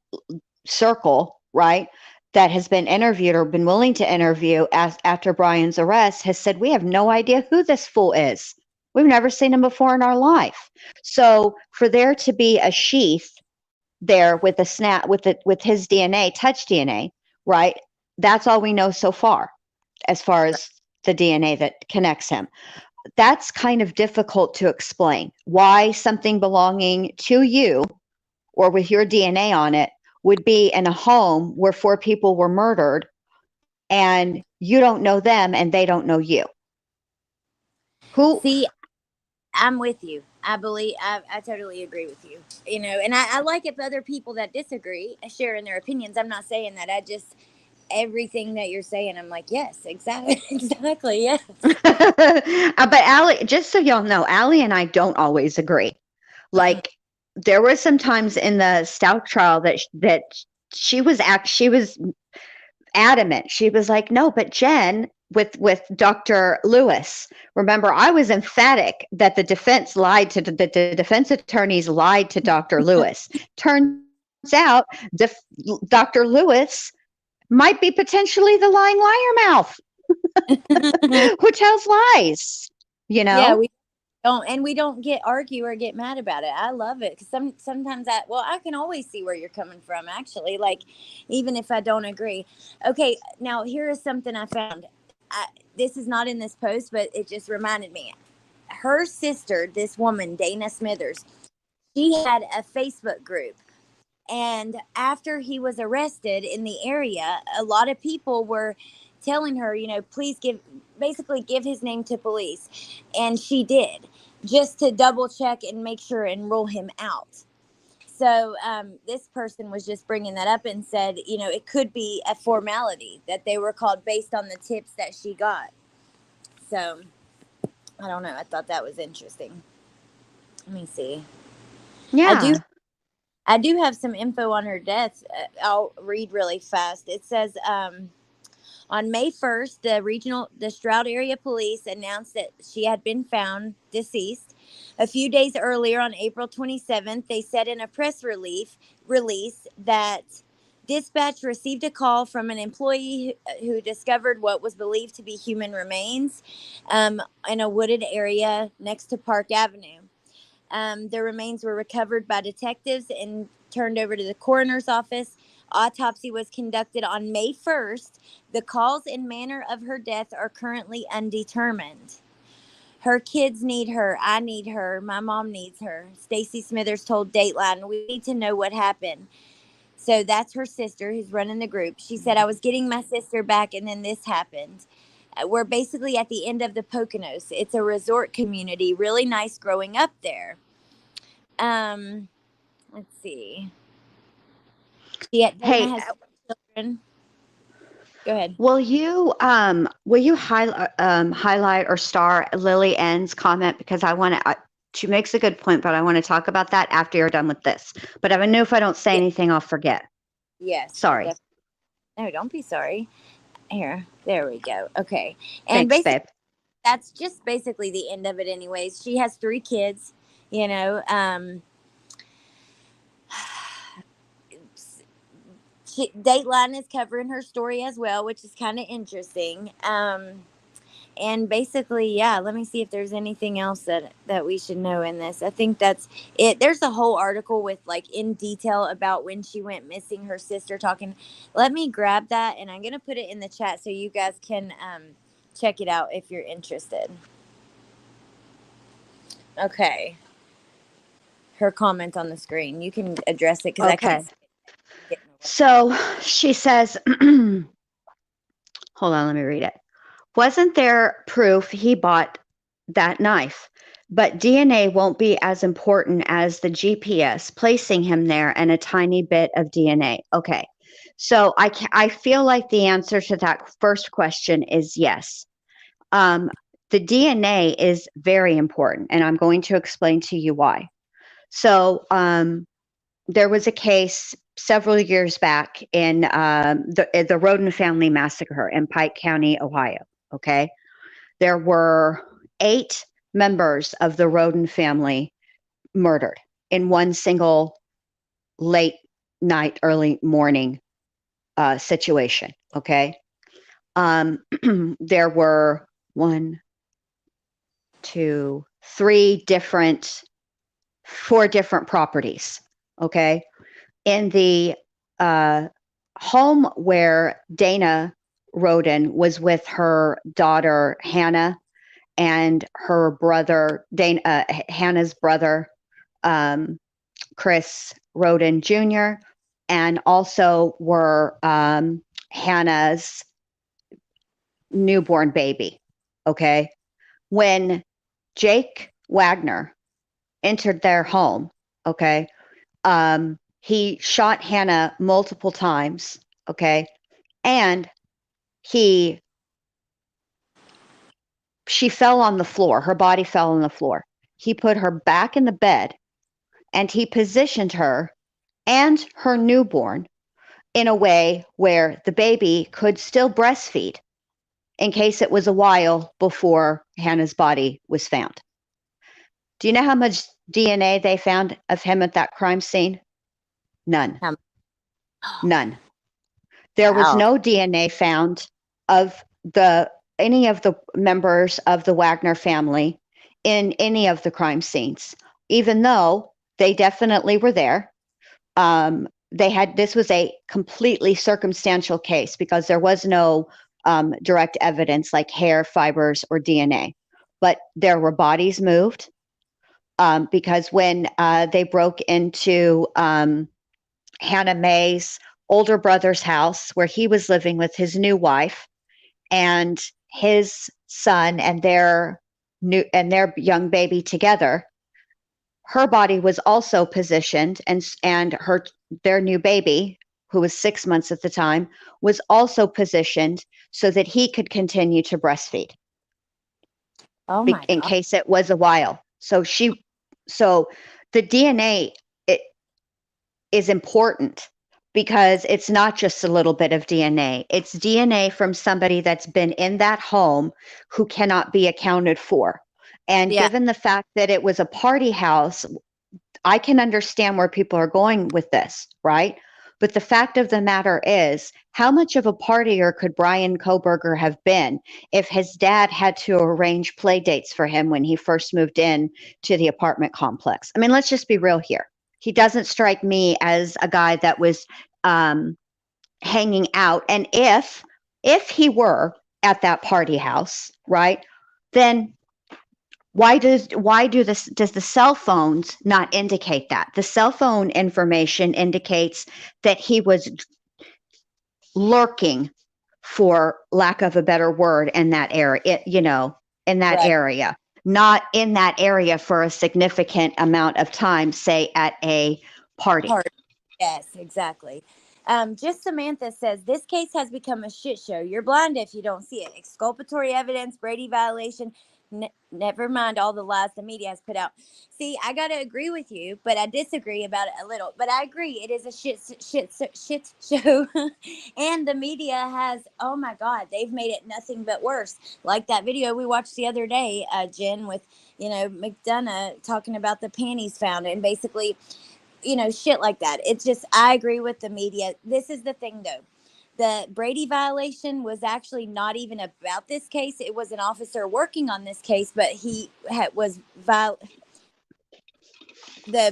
circle, right, that has been interviewed or been willing to interview after Bryan's arrest has said, we have no idea who this fool is. We've never seen him before in our life. So for there to be a sheath there with a snap with his DNA, touch DNA, right? That's all we know so far as the DNA that connects him. That's kind of difficult to explain. Why something belonging to you or with your DNA on it would be in a home where 4 people were murdered and you don't know them and they don't know you. See, I'm with you. I totally agree with you. And I like if other people that disagree share in their opinions. I'm not saying that. Everything that you're saying, I'm like, yes, exactly, yes. But Allie, just so y'all know, Allie and I don't always agree. Like, there were some times in the Stout trial that she was adamant. She was like, no, but Jen, with Dr. Lewis, remember, I was emphatic that the defense defense attorneys lied to Dr. Lewis. Turns out Dr. Lewis might be potentially the lying liar mouth who tells lies, you Yeah, know? we don't get argue or get mad about it. I love it because sometimes I can always see where you're coming from. Actually, like even if I don't agree. Okay, now here is something I found. This is not in this post, but it just reminded me. Her sister, this woman Dana Smithers, she had a Facebook group. And after he was arrested in the area, a lot of people were telling her, please basically give his name to police. And she did, just to double check and make sure and rule him out. So this person was just bringing that up and said, it could be a formality that they were called based on the tips that she got. So I don't know. I thought that was interesting. Let me see. I do Yeah. I do have some info on her death. I'll read really fast. It says on May 1st, the Stroud area police announced that she had been found deceased. A few days earlier, on April 27th, they said in a press release that dispatch received a call from an employee who discovered what was believed to be human remains in a wooded area next to Park Avenue. The remains were recovered by detectives and turned over to the coroner's office. Autopsy was conducted on May 1st. The cause and manner of her death are currently undetermined. Her kids need her. I need her. My mom needs her. Stacy Smithers told Dateline, "We need to know what happened." So that's her sister who's running the group. She said, "I was getting my sister back and then this happened." We're basically at the end of the Poconos. It's a resort community. Really nice growing up there. Let's see. Dana Hey, has children. Go ahead. will you highlight or star Lily N's comment, because I want to. She makes a good point, but I want to talk about that after you're done with this. But I know if I don't say Yeah. anything, I'll forget. Yes. Sorry. No, don't be sorry. Here. There we go. Okay. And Thanks, basically, babe. that's just basically the end of it, anyways. She has 3 kids. You know, Dateline is covering her story as well, which is kind of interesting. And basically, yeah, let me see if there's anything else that we should know in this. I think that's it. There's a whole article with like in detail about when she went missing, her sister talking. Let me grab that and I'm gonna put it in the chat so you guys can check it out if you're interested. Okay, her comment on the screen, you can address it because I can't Okay. see it. So she says, hold on, let me read it. Wasn't there proof he bought that knife? But DNA won't be as important as the GPS placing him there and a tiny bit of DNA. Okay. So I feel like the answer to that first question is yes. The DNA is very important, and I'm going to explain to you why. So there was a case several years back in the Roden family massacre in Pike County, Ohio. Okay. There were 8 members of the Roden family murdered in one single late night, early morning situation. Okay. There were 1, 2, 3 different, 4 different properties. Okay. In the home where Dana Roden was with her daughter, Hannah, and her brother, Hannah's brother, Chris Roden Jr., and also were Hannah's newborn baby. Okay. When Jake Wagner entered their home, okay, he shot Hannah multiple times, okay, and she fell on the floor. Her body fell on the floor. He put her back in the bed and he positioned her and her newborn in a way where the baby could still breastfeed in case it was a while before Hannah's body was found. Do you know how much DNA they found of him at that crime scene? None. None. There was Wow. no DNA found of any of the members of the Wagner family in any of the crime scenes, even though they definitely were there. This was a completely circumstantial case because there was no direct evidence like hair, fibers, or DNA. But there were bodies moved because when they broke into Hannah Mae's older brother's house where he was living with his new wife and his son and their young baby together, her body was also positioned, and their new baby, who was 6 months at the time, was also positioned so that he could continue to breastfeed Oh my in God. case it was a while. So the DNA is important because it's not just a little bit of DNA. It's DNA from somebody that's been in that home who cannot be accounted for. And Yeah. given the fact that it was a party house, I can understand where people are going with this, right? But the fact of the matter is, how much of a partier could Bryan Kohberger have been if his dad had to arrange play dates for him when he first moved in to the apartment complex? I mean, let's just be real here. He doesn't strike me as a guy that was hanging out. And if he were at that party house, right, then does the cell phones not indicate that? The cell phone information indicates that he was lurking, for lack of a better word, in that area, in that Right. area, not in that area for a significant amount of time, say at a party. Hard. Yes, exactly. Just Samantha says this case has become a shit show. You're blind if you don't see it. Exculpatory evidence, Brady violation. Never mind all the lies the media has put out. See, I gotta agree with you, but I disagree about it a little. But I agree, it is a shit show, and the media has. Oh my God, they've made it nothing but worse. Like that video we watched the other day, Jen, with McDonough talking about the panties found, and basically shit like that. It's just, I agree with the media. This is the thing though. The Brady violation was actually not even about this case. It was an officer working on this case, but the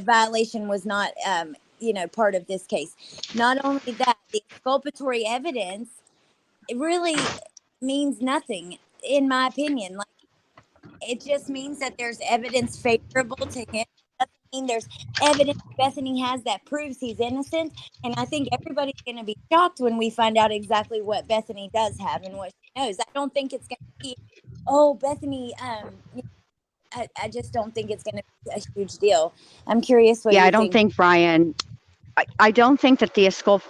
violation was not, part of this case. Not only that, the exculpatory evidence, it really means nothing, in my opinion. Like, it just means that there's evidence favorable to him. Mean there's evidence Bethany has that proves he's innocent. And I think everybody's going to be shocked when we find out exactly what Bethany does have and what she knows. I don't think it's going to be, oh, Bethany. I just don't think it's going to be a huge deal. I'm curious what Yeah, you I don't think. think, Brian, I don't think that the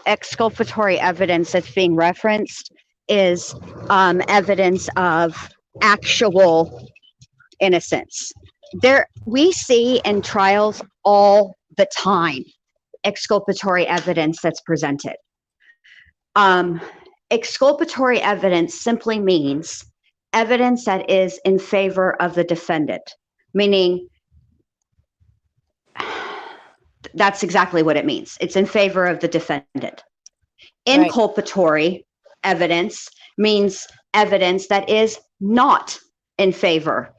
exculpatory evidence that's being referenced is evidence of actual innocence. We see in trials all the time exculpatory evidence that's presented. Exculpatory evidence simply means evidence that is in favor of the defendant, meaning that's exactly what it means. It's in favor of the defendant. Right. Inculpatory evidence means evidence that is not in favor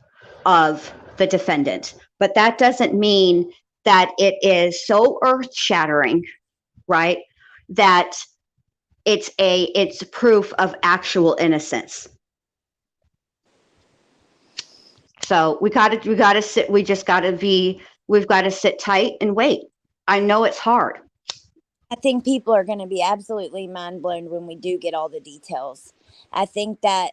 of the defendant. But that doesn't mean that it is so earth-shattering, right, that it's proof of actual innocence. So we've got to sit tight and wait. I know it's hard. I think people are going to be absolutely mind blown when we do get all the details. I think that,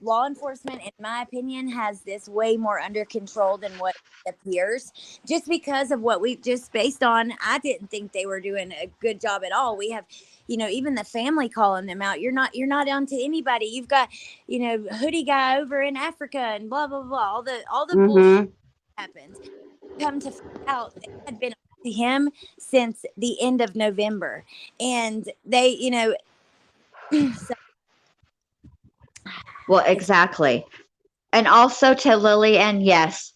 law enforcement, in my opinion, has this way more under control than what it appears. Just because of what we've just based on, I didn't think they were doing a good job at all. We have, even the family calling them out. You're not on to anybody. You've got, hoodie guy over in Africa and blah blah blah. All the bullshit happened. Come to find out, they had been to him since the end of November, and they, so Well, exactly. And also to Lillian, yes,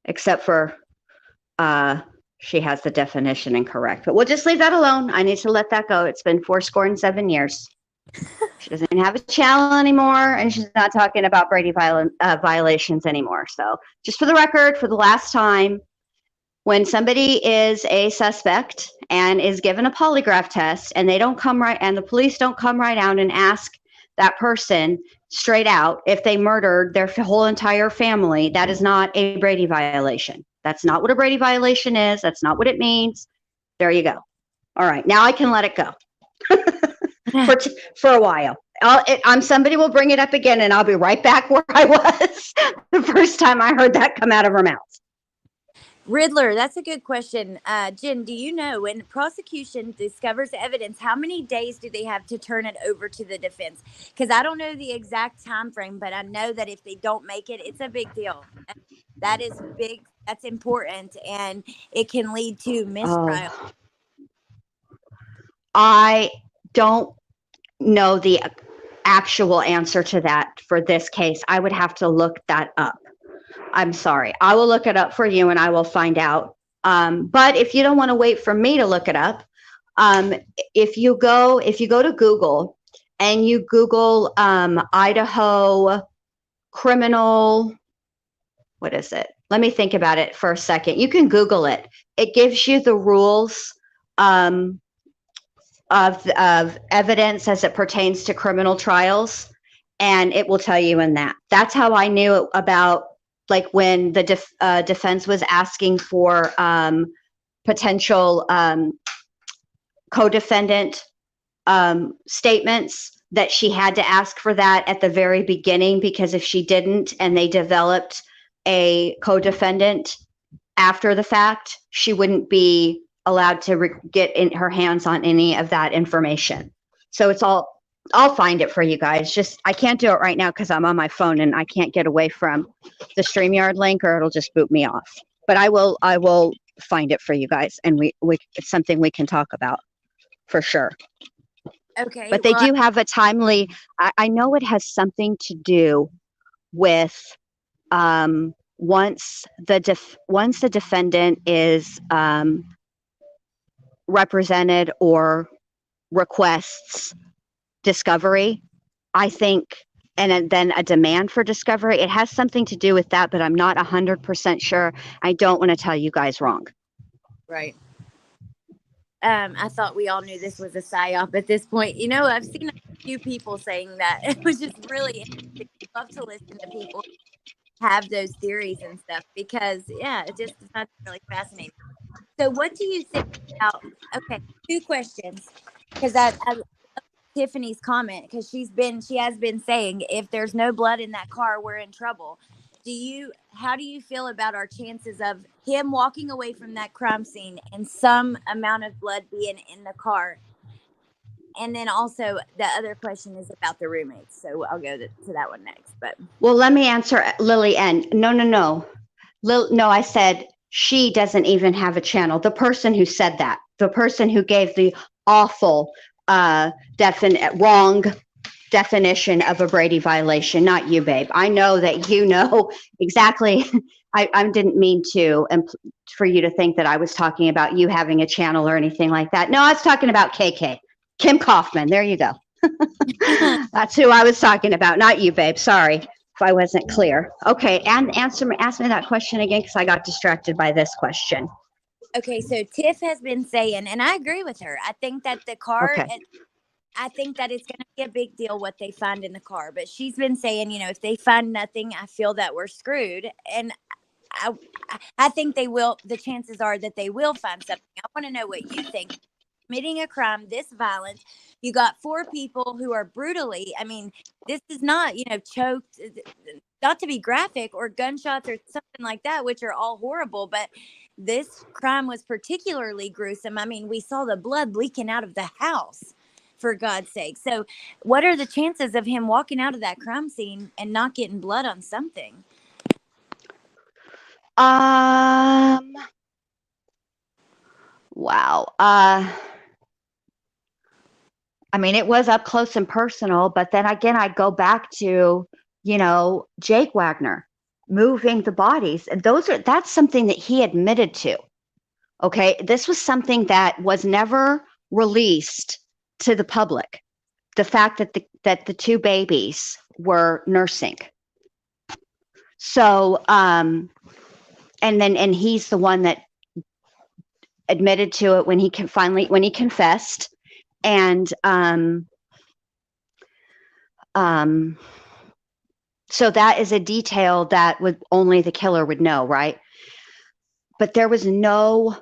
except for she has the definition incorrect. But we'll just leave that alone. I need to let that go. It's been 7 years. She doesn't have a channel anymore, and she's not talking about Brady violations anymore. So just for the record, for the last time, when somebody is a suspect and is given a polygraph test and the police don't come right out and ask that person straight out if they murdered their whole entire family, that is not a Brady violation. That's not what a Brady violation is. That's not what it means. There you go. All right. Now I can let it go for a while. Somebody will bring it up again and I'll be right back where I was the first time I heard that come out of her mouth. Riddler, that's a good question. Jen, do you know when prosecution discovers evidence, how many days do they have to turn it over to the defense? Because I don't know the exact time frame, but I know that if they don't make it, it's a big deal. That is big. That's important, and it can lead to mistrial. I don't know the actual answer to that for this case. I would have to look that up. I'm sorry. I will look it up for you and I will find out. But if you don't want to wait for me to look it up, if you go to Google and you Google Idaho criminal, what is it? Let me think about it for a second. You can Google it. It gives you the rules of evidence as it pertains to criminal trials, and it will tell you in that. That's how I knew about, like, when the defense was asking for potential co-defendant statements, that she had to ask for that at the very beginning, because if she didn't and they developed a co-defendant after the fact, she wouldn't be allowed to get in her hands on any of that information. So I'll find it for you guys. Just, I can't do it right now because I'm on my phone and I can't get away from the StreamYard link, or it'll just boot me off. But I will find it for you guys, and it's something we can talk about for sure. Okay. But they do have a timely, I know it has something to do with once the defendant is represented or requests discovery, I think, and then a demand for discovery. It has something to do with that, but I'm not 100% sure. I don't want to tell you guys wrong. Right. I thought we all knew this was a psyop at this point. You know, I've seen a few people saying that. It was just really interesting. I love to listen to people have those theories and stuff, because, yeah, it's not really fascinating. So what do you think about, okay, 2 questions, because I love Tiffany's comment, because she has been saying, if there's no blood in that car, we're in trouble. How do you feel about our chances of him walking away from that crime scene and some amount of blood being in the car? And then also the other question is about the roommates. So I'll go to that one next. But well, let me answer Lily N. No. No, I said she doesn't even have a channel. The person who said that, the person who gave the awful wrong definition of a Brady violation, not you, babe. I know that you know exactly. I didn't mean for you to think that I was talking about you having a channel or anything like that. No, I was talking about KK, Kim Kaufman. There you go. That's who I was talking about, not you, babe. Sorry if I wasn't clear. Okay, and ask me that question again, because I got distracted by this question. Okay, so Tiff has been saying, and I agree with her, I think that the car, I think that it's going to be a big deal what they find in the car. But she's been saying, if they find nothing, I feel that we're screwed. And I think they will. The chances are that they will find something. I want to know what you think. Committing a crime this violent, you got 4 people who are brutally, this is not, choked, not to be graphic, or gunshots or something like that, which are all horrible, but this crime was particularly gruesome. We saw the blood leaking out of the house, for God's sake. So what are the chances of him walking out of that crime scene and not getting blood on something? Wow. It was up close and personal, but then again, I go back to, Jake Wagner moving the bodies. And that's something that he admitted to. Okay. This was something that was never released to the public. The fact that the two babies were nursing. So, and he's the one that admitted to it when he confessed. And, so that is a detail that would only the killer would know, right? But there was no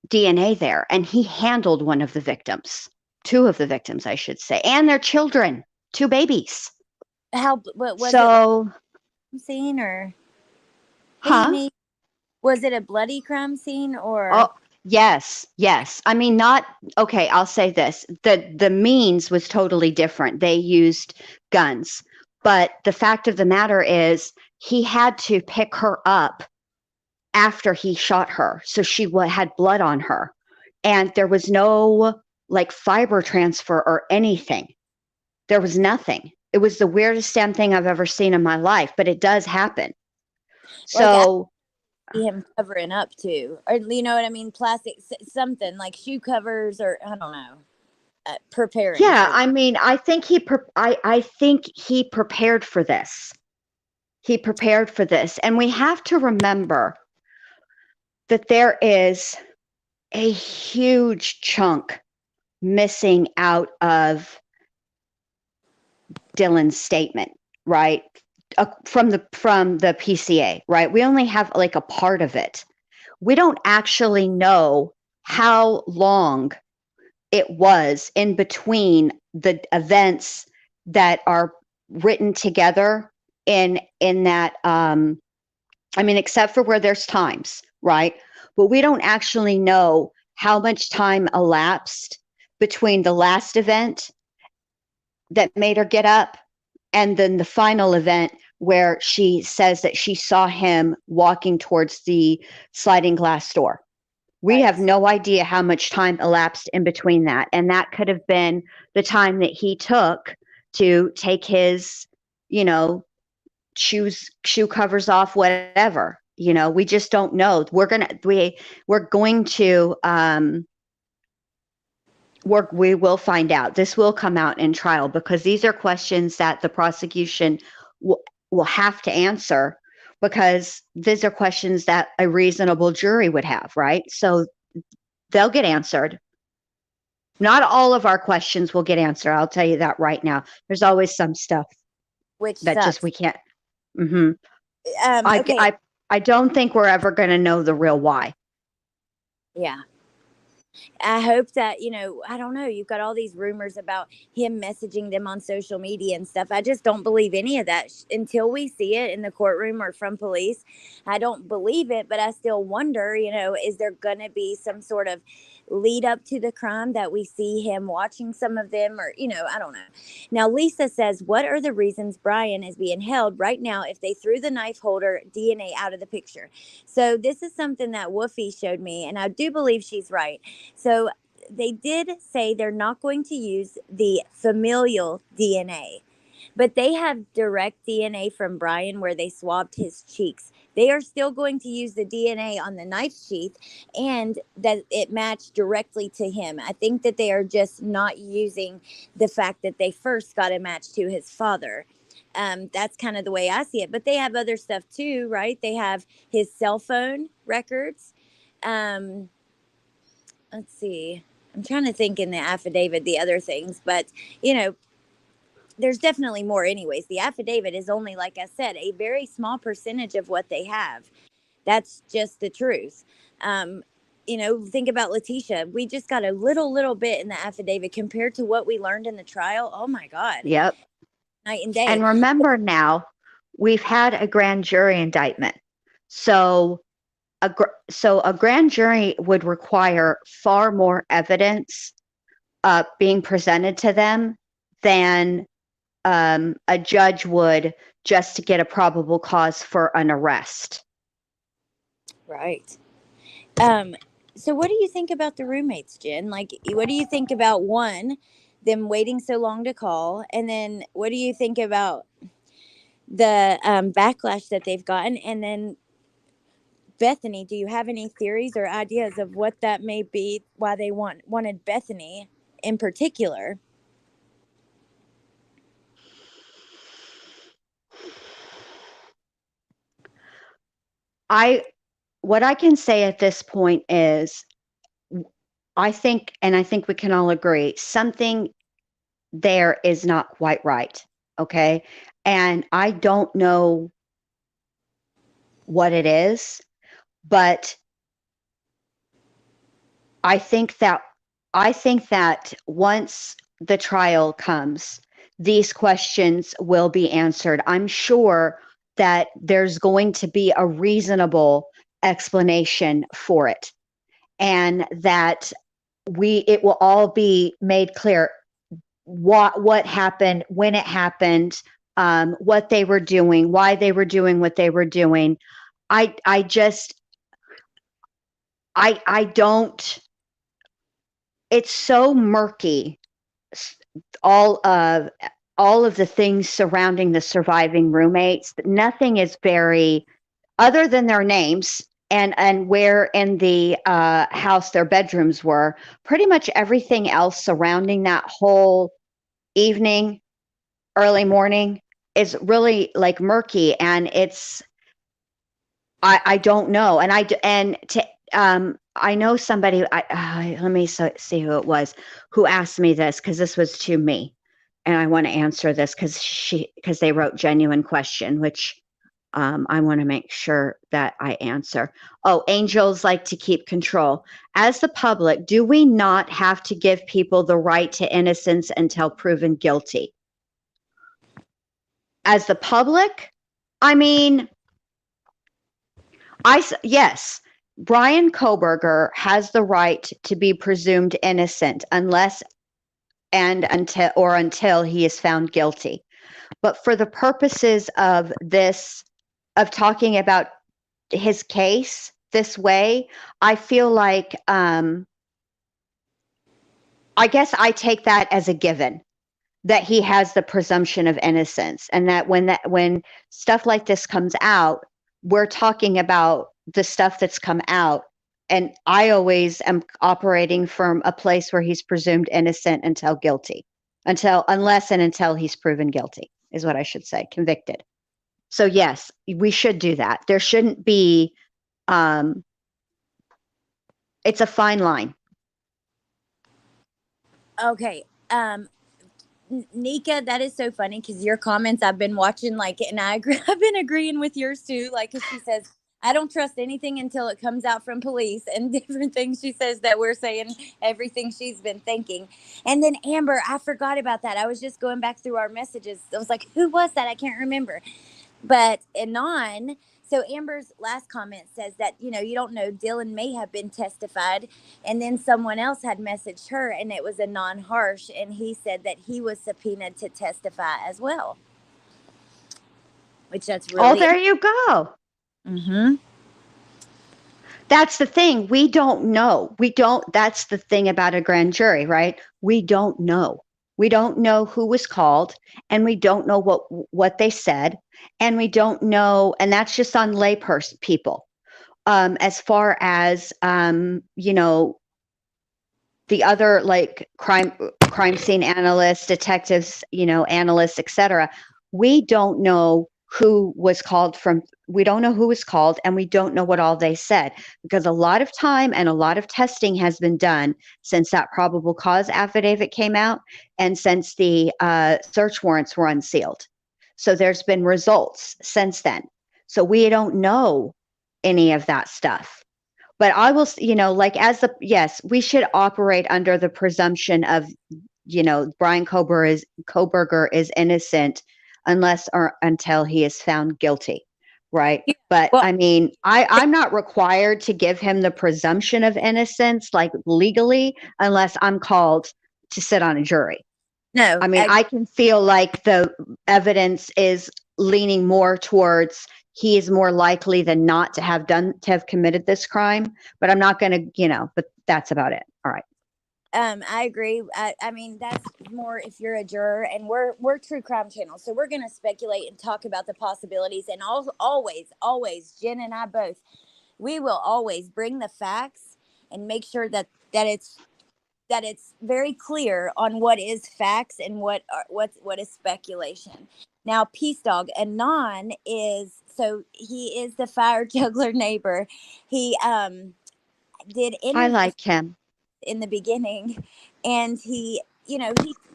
DNA there, and he handled one of the victims, two of the victims, I should say, and their children, two babies. What was so, it? Scene or? Huh? Was it a bloody crime scene or? Oh, yes. I mean, not okay. I'll say this: the means was totally different. They used guns, but the fact of the matter is, he had to pick her up after he shot her, so she had blood on her, and there was no like fiber transfer or anything. There was nothing. It was the weirdest damn thing I've ever seen in my life, but it does happen. So. See him covering up too, or you know what I mean, plastic something like shoe covers, or I don't know, preparing. Yeah, I mean, I think he prepared for this. He prepared for this, and we have to remember that there is a huge chunk missing out of Dylan's statement, right? From the PCA, right? We only have like a part of it. We don't actually know how long it was in between the events that are written together in that I mean, except for where there's times, right? But we don't actually know how much time elapsed between the last event that made her get up and then the final event where she says that she saw him walking towards the sliding glass door. We have no idea how much time elapsed in between that. And that could have been the time that he took to take his, shoe covers off, whatever. We just don't know. We will find out. This will come out in trial because these are questions that the prosecution will have to answer, because these are questions that a reasonable jury would have, right? So they'll get answered. Not all of our questions will get answered. I'll tell you that right now. There's always some stuff that sucks. Just we can't. Mm-hmm. Okay. I don't think we're ever going to know the real why. Yeah. I hope that, I don't know, you've got all these rumors about him messaging them on social media and stuff. I just don't believe any of that until we see it in the courtroom or from police. I don't believe it, but I still wonder, is there going to be some sort of lead up to the crime that we see him watching some of them, or, I don't know. Now, Lisa says, what are the reasons Bryan is being held right now if they threw the knife holder DNA out of the picture? So this is something that Woofy showed me, and I do believe she's right. So they did say they're not going to use the familial DNA, but they have direct DNA from Bryan where they swabbed his cheeks. They are still going to use the DNA on the knife sheath and that it matched directly to him. I think that they are just not using the fact that they first got a match to his father. That's kind of the way I see it. But they have other stuff too, right? They have his cell phone records. Let's see. I'm trying to think in the affidavit the other things, but there's definitely more anyways. The affidavit is only, like I said, a very small percentage of what they have. That's just the truth. Think about Letitia. We just got a little bit in the affidavit compared to what we learned in the trial. Oh my God. Yep. Night and day. And remember now, we've had a grand jury indictment. So a grand jury would require far more evidence being presented to them than a judge would just to get a probable cause for an arrest. Right. So what do you think about the roommates, Jen? Like, what do you think about them waiting so long to call? And then what do you think about the backlash that they've gotten? And then Bethany. Do you have any theories or ideas of what that may be? Why they wanted Bethany in particular? What I can say at this point is I think we can all agree something there is not quite right. Okay. And I don't know what it is, but I think that once the trial comes, these questions will be answered. I'm sure that there's going to be a reasonable explanation for it, and that it will all be made clear what happened, when it happened, what they were doing, why they were doing what they were doing. I just I don't. It's so murky. All of the things surrounding the surviving roommates. Nothing is very, other than their names and where in the house their bedrooms were. Pretty much everything else surrounding that whole evening, early morning, is really like murky, and it's I don't know, and I know somebody. Let me see who it was who asked me this, because this was to me, and I want to answer this because they wrote genuine question, which I want to make sure that I answer. Oh, angels like to keep control. As the public, do we not have to give people the right to innocence until proven guilty? As the public, I mean, yes, Bryan Kohberger has the right to be presumed innocent until he is found guilty. But for the purposes of talking about his case this way, I feel like I guess I take that as a given, that he has the presumption of innocence, and that when stuff like this comes out, we're talking about the stuff that's come out, and I always am operating from a place where he's presumed innocent until he's proven guilty, is what I should say, convicted. So yes, we should do that. There shouldn't be it's a fine line. Okay. Nika, that is so funny because your comments I've been watching, and I agree. I've been agreeing with yours too. Because she says, I don't trust anything until it comes out from police, and different things she says that we're saying everything she's been thinking. And then Amber, I forgot about that. I was just going back through our messages. I was like, who was that? I can't remember. But Anon, so Amber's last comment says that, you don't know, Dylan may have been testified. And then someone else had messaged her, and it was Anon Harsh, and he said that he was subpoenaed to testify as well. Which that's really... Oh, there you go. Mm-hmm. That's the thing. We don't know. That's the thing about a grand jury, right? We don't know. We don't know who was called, and we don't know what they said, and we don't know, and that's just on people. As far as the other, like crime scene analysts, detectives, analysts, etc. We don't know who was called from. We don't know who was called, and we don't know what all they said, because a lot of time and a lot of testing has been done since that probable cause affidavit came out, and since the search warrants were unsealed. So there's been results since then. So we don't know any of that stuff. But I will, yes, we should operate under the presumption of, Bryan Kohberger is innocent unless or until he is found guilty, right? Yeah. But well, I mean, I'm not required to give him the presumption of innocence, like legally, unless I'm called to sit on a jury. No, I mean, I can feel like the evidence is leaning more towards he is more likely than not to have committed this crime, but I'm not going to, but that's about it. All right. I agree. I mean, that's more if you're a juror, and we're true crime channel, so we're going to speculate and talk about the possibilities, and always, Jen and I both we will always bring the facts and make sure that it's very clear on what is facts and what is speculation. Now, Peace Dog Anon is, so he is the fire juggler neighbor. He did I interviews like him. in the beginning, and he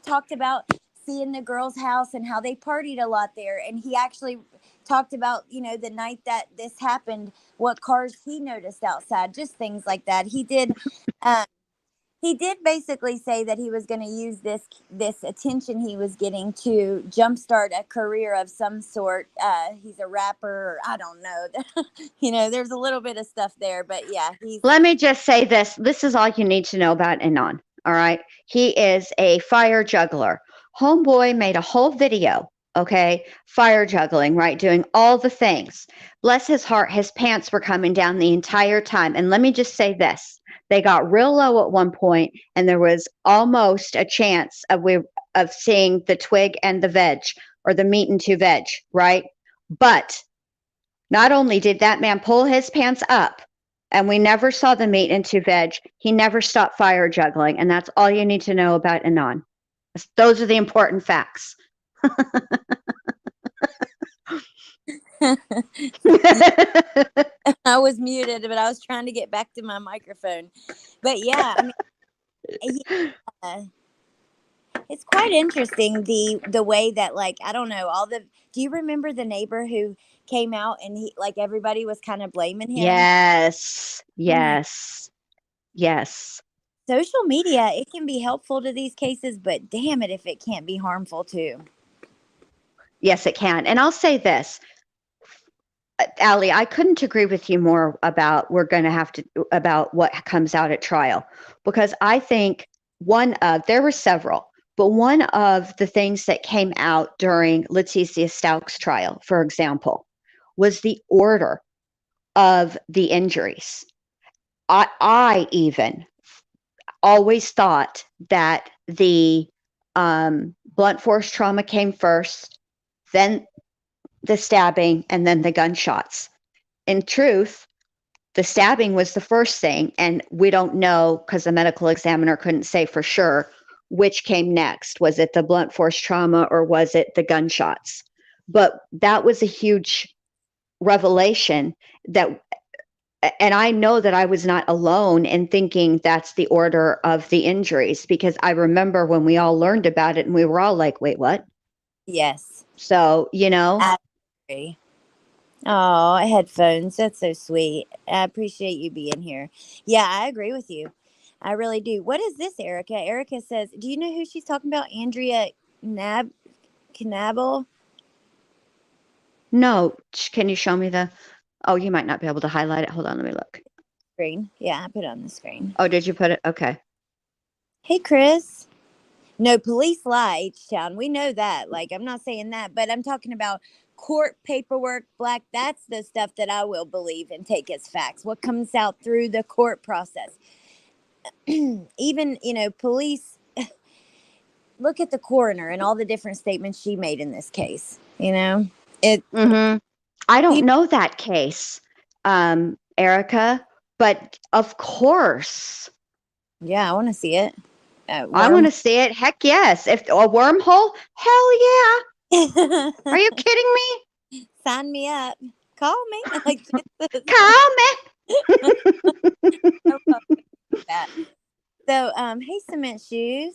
talked about seeing the girls' house and how they partied a lot there, and he actually talked about the night that this happened, what cars he noticed outside, just things like that. Um, he did basically say that he was going to use this attention he was getting to jumpstart a career of some sort. He's a rapper, or I don't know. There's a little bit of stuff there, but yeah, Let me just say this. This is all you need to know about Anon. All right. He is a fire juggler. Homeboy made a whole video, okay? Fire juggling, right? Doing all the things. Bless his heart, his pants were coming down the entire time. And let me just say this. They got real low at one point, and there was almost a chance of seeing the twig and the veg, or the meat and two veg, right? But not only did that man pull his pants up, and we never saw the meat and two veg, he never stopped fire juggling. And that's all you need to know about Anon. Those are the important facts. I was muted, but I was trying to get back to my microphone. But yeah, I mean, it's quite interesting the way that, like, I don't know, do you remember the neighbor who came out and everybody was kind of blaming him? Yes. Social media, it can be helpful to these cases, but damn it if it can't be harmful too. Yes, it can. And I'll say this, Allie, I couldn't agree with you more about about what comes out at trial, because I think there were several, but one of the things that came out during Leticia Stauch's trial, for example, was the order of the injuries. I even always thought that the blunt force trauma came first, then the stabbing, and then the gunshots. In truth, the stabbing was the first thing, and we don't know, because the medical examiner couldn't say for sure which came next. Was it the blunt force trauma, or was it the gunshots? But that was a huge revelation, and I know that I was not alone in thinking that's the order of the injuries, because I remember when we all learned about it and we were all like, wait, what? Yes. So, I agree. Oh, headphones. That's so sweet. I appreciate you being here. Yeah, I agree with you. I really do. What is this, Erica? Erica says, do you know who she's talking about? Andrea Knabel? No. Can you show me oh, you might not be able to highlight it. Hold on, let me look. Screen. Yeah, I put it on the screen. Oh, did you put it? Okay. Hey, Chris. No, police lie, H-Town. We know that. I'm not saying that, but I'm talking about court paperwork, Black. That's the stuff that I will believe and take as facts. What comes out through the court process. Even, police, look at the coroner and all the different statements she made in this case. I don't know that case, Erica, but of course. Yeah, I want to see it. I want to see it. Heck yes. If a wormhole, hell yeah. Are you kidding me? Sign me up. Call me. Call me. So, hey, Cement Shoes.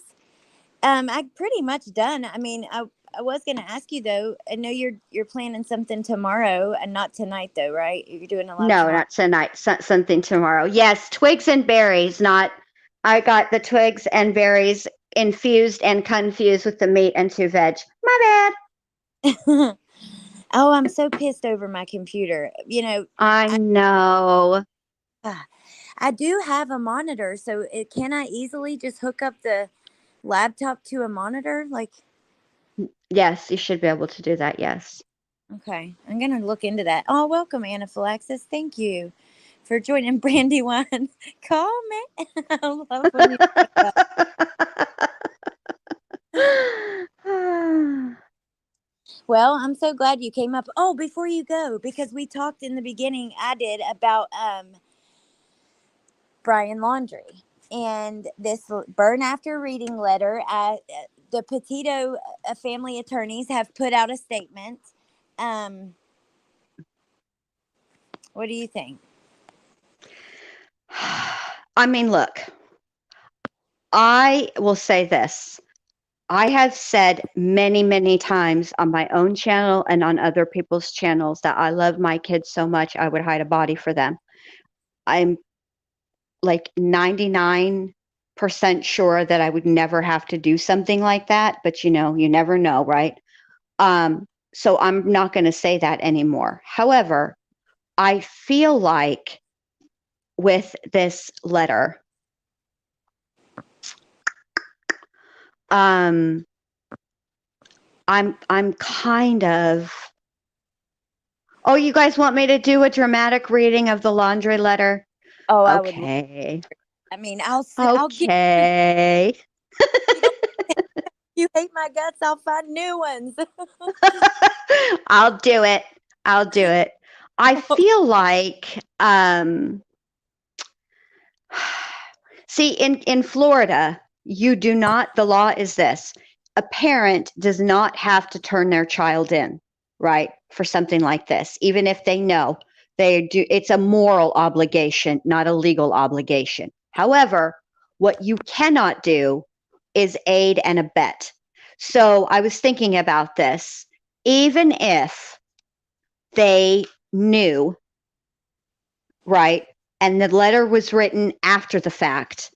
I pretty much done. I mean, I was going to ask you though. I know you're planning something tomorrow, and not tonight though, right? You're doing a lot. No, not tonight. Something tomorrow. Yes, twigs and berries. I got the twigs and berries infused and confused with the meat and two veg. My bad. Oh, I'm so pissed over my computer. I know. I do have a monitor, so can I easily just hook up the laptop to a monitor? Yes, you should be able to do that. Yes. Okay, I'm gonna look into that. Oh, welcome, Anaphylaxis. Thank you for joining Brandywine. Call me. I love when you Well, I'm so glad you came up. Oh, before you go, because we talked in the beginning, I did about Bryan Laundrie and this burn after reading letter. The Petito family attorneys have put out a statement. Um, what do you think? I mean, look, I will say this. I have said many, many times on my own channel and on other people's channels that I love my kids so much I would hide a body for them. I'm like 99% sure that I would never have to do something like that, but you never know, right? So I'm not going to say that anymore. However, I feel like with this letter, I'm kind of. Oh, you guys want me to do a dramatic reading of the laundry letter? Oh, I would. Okay. I mean, I'll give Okay. you. Don't, you hate my guts. I'll find new ones. I'll do it. I'll do it. I feel like see in Florida, you do not, the law is this. A parent does not have to turn their child in, right? For something like this, even if they know they do, it's a moral obligation, not a legal obligation. However, what you cannot do is aid and abet. So I was thinking about this. Even if they knew, right, and the letter was written after the fact,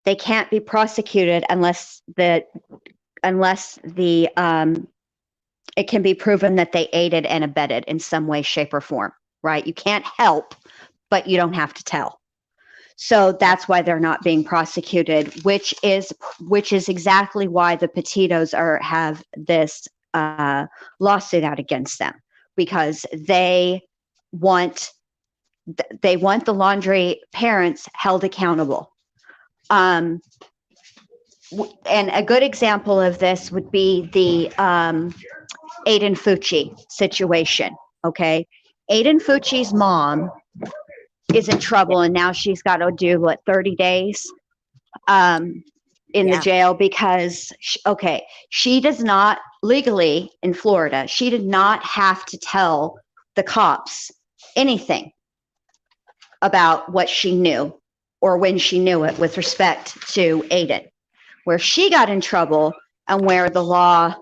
they can't be prosecuted unless the it can be proven that they aided and abetted in some way, shape, or form, right? You can't help, but you don't have to tell. So that's why they're not being prosecuted, which is exactly why the Petitos have this lawsuit out against them, because they want the Laundrie parents held accountable. And a good example of this would be the Aiden Fucci situation. Okay, Aiden Fucci's mom is in trouble, and now she's got to do 30 days in the jail because she does not legally in Florida. She did not have to tell the cops anything about what she knew or when she knew it with respect to Aiden. Where she got in trouble and where the law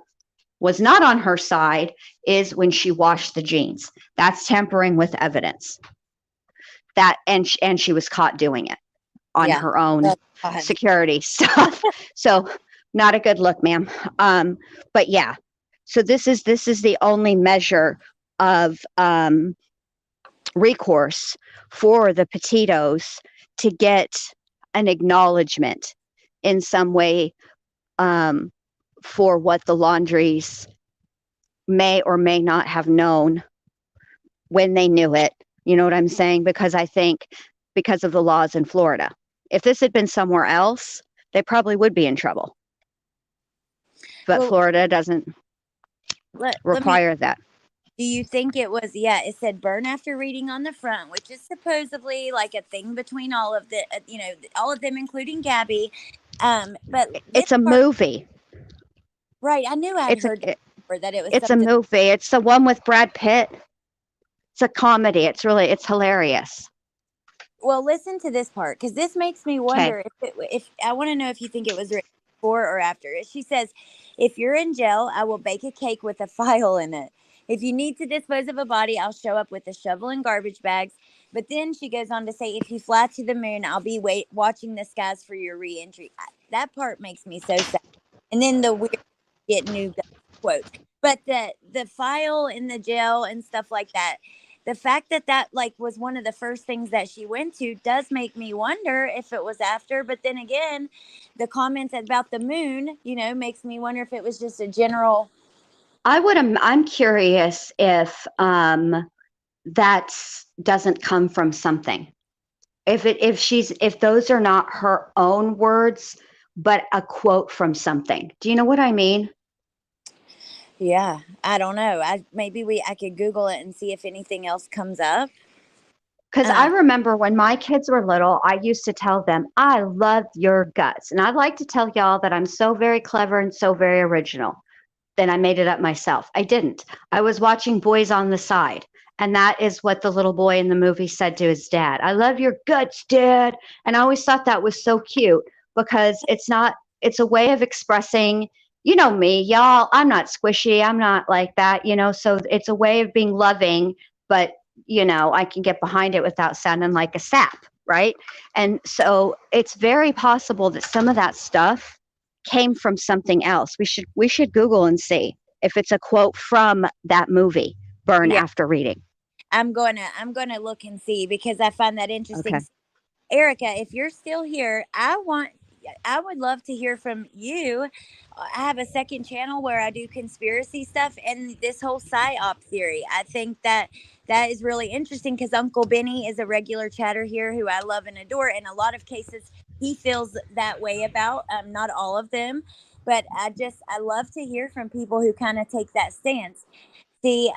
was not on her side is when she washed the jeans. That's tampering with evidence. That and she was caught doing it on her own security stuff. So not a good look, ma'am. But yeah. So this is the only measure of recourse for the Petitos to get an acknowledgement in some way for what the Laundries may or may not have known when they knew it. You know what I'm saying? Because I think because of the laws in Florida. If this had been somewhere else, they probably would be in trouble. But Florida doesn't require that. Do you think it was, it said burn after reading on the front, which is supposedly like a thing between all of the, all of them, including Gabby. But it's a movie. Right. I knew I'd heard that it was It's a movie. It's the one with Brad Pitt. It's a comedy. It's hilarious. Well, listen to this part, because this makes me wonder if I want to know if you think it was written before or after. She says, if you're in jail, I will bake a cake with a file in it. If you need to dispose of a body, I'll show up with a shovel and garbage bags. But then she goes on to say, if you fly to the moon, I'll be watching the skies for your reentry. That part makes me so sad. And then the weird get new quotes. But the file in the jail and stuff like that, the fact that was one of the first things that she went to does make me wonder if it was after. But then again, the comments about the moon, makes me wonder if it was just a general. I'm curious if that doesn't come from something. If those are not her own words, but a quote from something. Do you know what I mean? Yeah, I don't know. I could Google it and see if anything else comes up. Because I Uh, remember when my kids were little, I used to tell them, I love your guts. And I'd like to tell y'all that I'm so very clever and so very original. Then I made it up myself. I didn't. I was watching Boys on the Side. And that is what the little boy in the movie said to his dad. I love your guts, Dad. And I always thought that was so cute because it's a way of expressing, you know me, y'all, I'm not squishy. I'm not like that, so it's a way of being loving, but, I can get behind it without sounding like a sap, right? And so it's very possible that some of that stuff came from something else. We should Google and see if it's a quote from that movie, Burn yeah, After Reading. I'm gonna look and see because I find that Okay. interesting. Erica, if you're still here, I would love to hear from you. I have a second channel where I do conspiracy stuff and this whole psyop theory. I think that that is really interesting because Uncle Benny is a regular chatter here who I love and adore. In a lot of cases, he feels that way about not all of them, but I love to hear from people who kind of take that stance. See,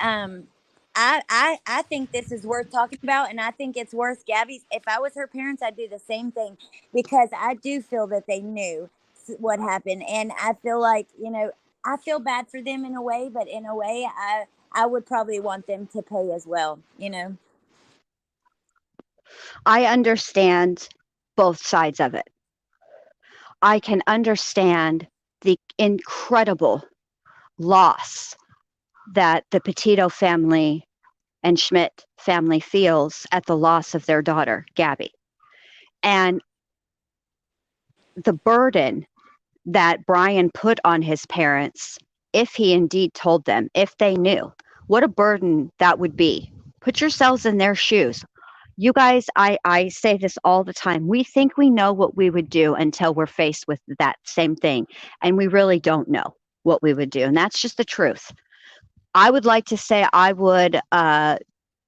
I think this is worth talking about, and I think it's worth Gabby's. If I was her parents, I'd do the same thing because I do feel that they knew what happened, and I feel like I feel bad for them in a way, but in a way, I would probably want them to pay as well. I understand both sides of it. I can understand the incredible loss that the Petito family and Schmidt family feels at the loss of their daughter, Gabby. And the burden that Bryan put on his parents, if he indeed told them, if they knew, what a burden that would be. Put yourselves in their shoes. You guys, I say this all the time. We think we know what we would do until we're faced with that same thing. And we really don't know what we would do. And that's just the truth. I would like to say I would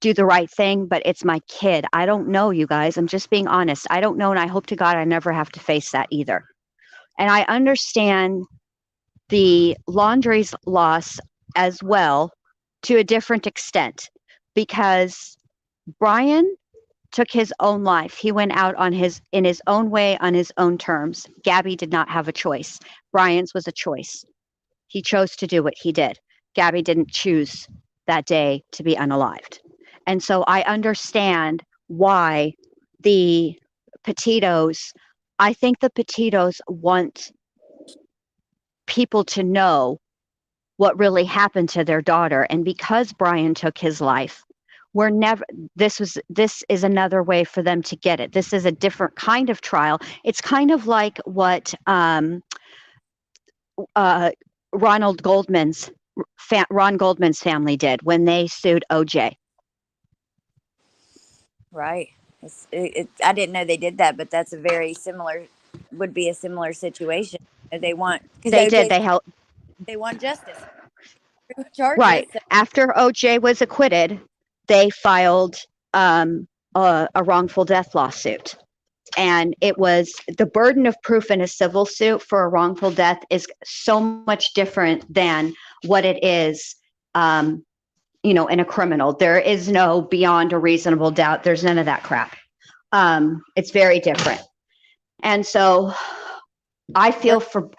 do the right thing, but it's my kid. I don't know, you guys. I'm just being honest. I don't know. And I hope to God I never have to face that either. And I understand the Laundrie's loss as well to a different extent because Bryan took his own life. He went out in his own way on his own terms. Gabby did not have a choice. Bryan's was a choice. He chose to do what he did. Gabby didn't choose that day to be unalived. And so I understand why the Petitos, I think the Petitos want people to know what really happened to their daughter. And because Bryan took his life, we're never this is another way for them to get it. This is a different kind of trial. It's kind of like what uh, Ronald Goldman's Ron Goldman's family did when they sued OJ. Right. I didn't know they did that, but that's a very similar, would be a similar situation. They want because They did. OJ, They held they want justice, charges. right So, after OJ was acquitted. They filed a wrongful death lawsuit. And it was the burden of proof in a civil suit for a wrongful death is so much different than what it is, in a criminal. There is no beyond a reasonable doubt. There's none of that crap. It's very different. And so I feel for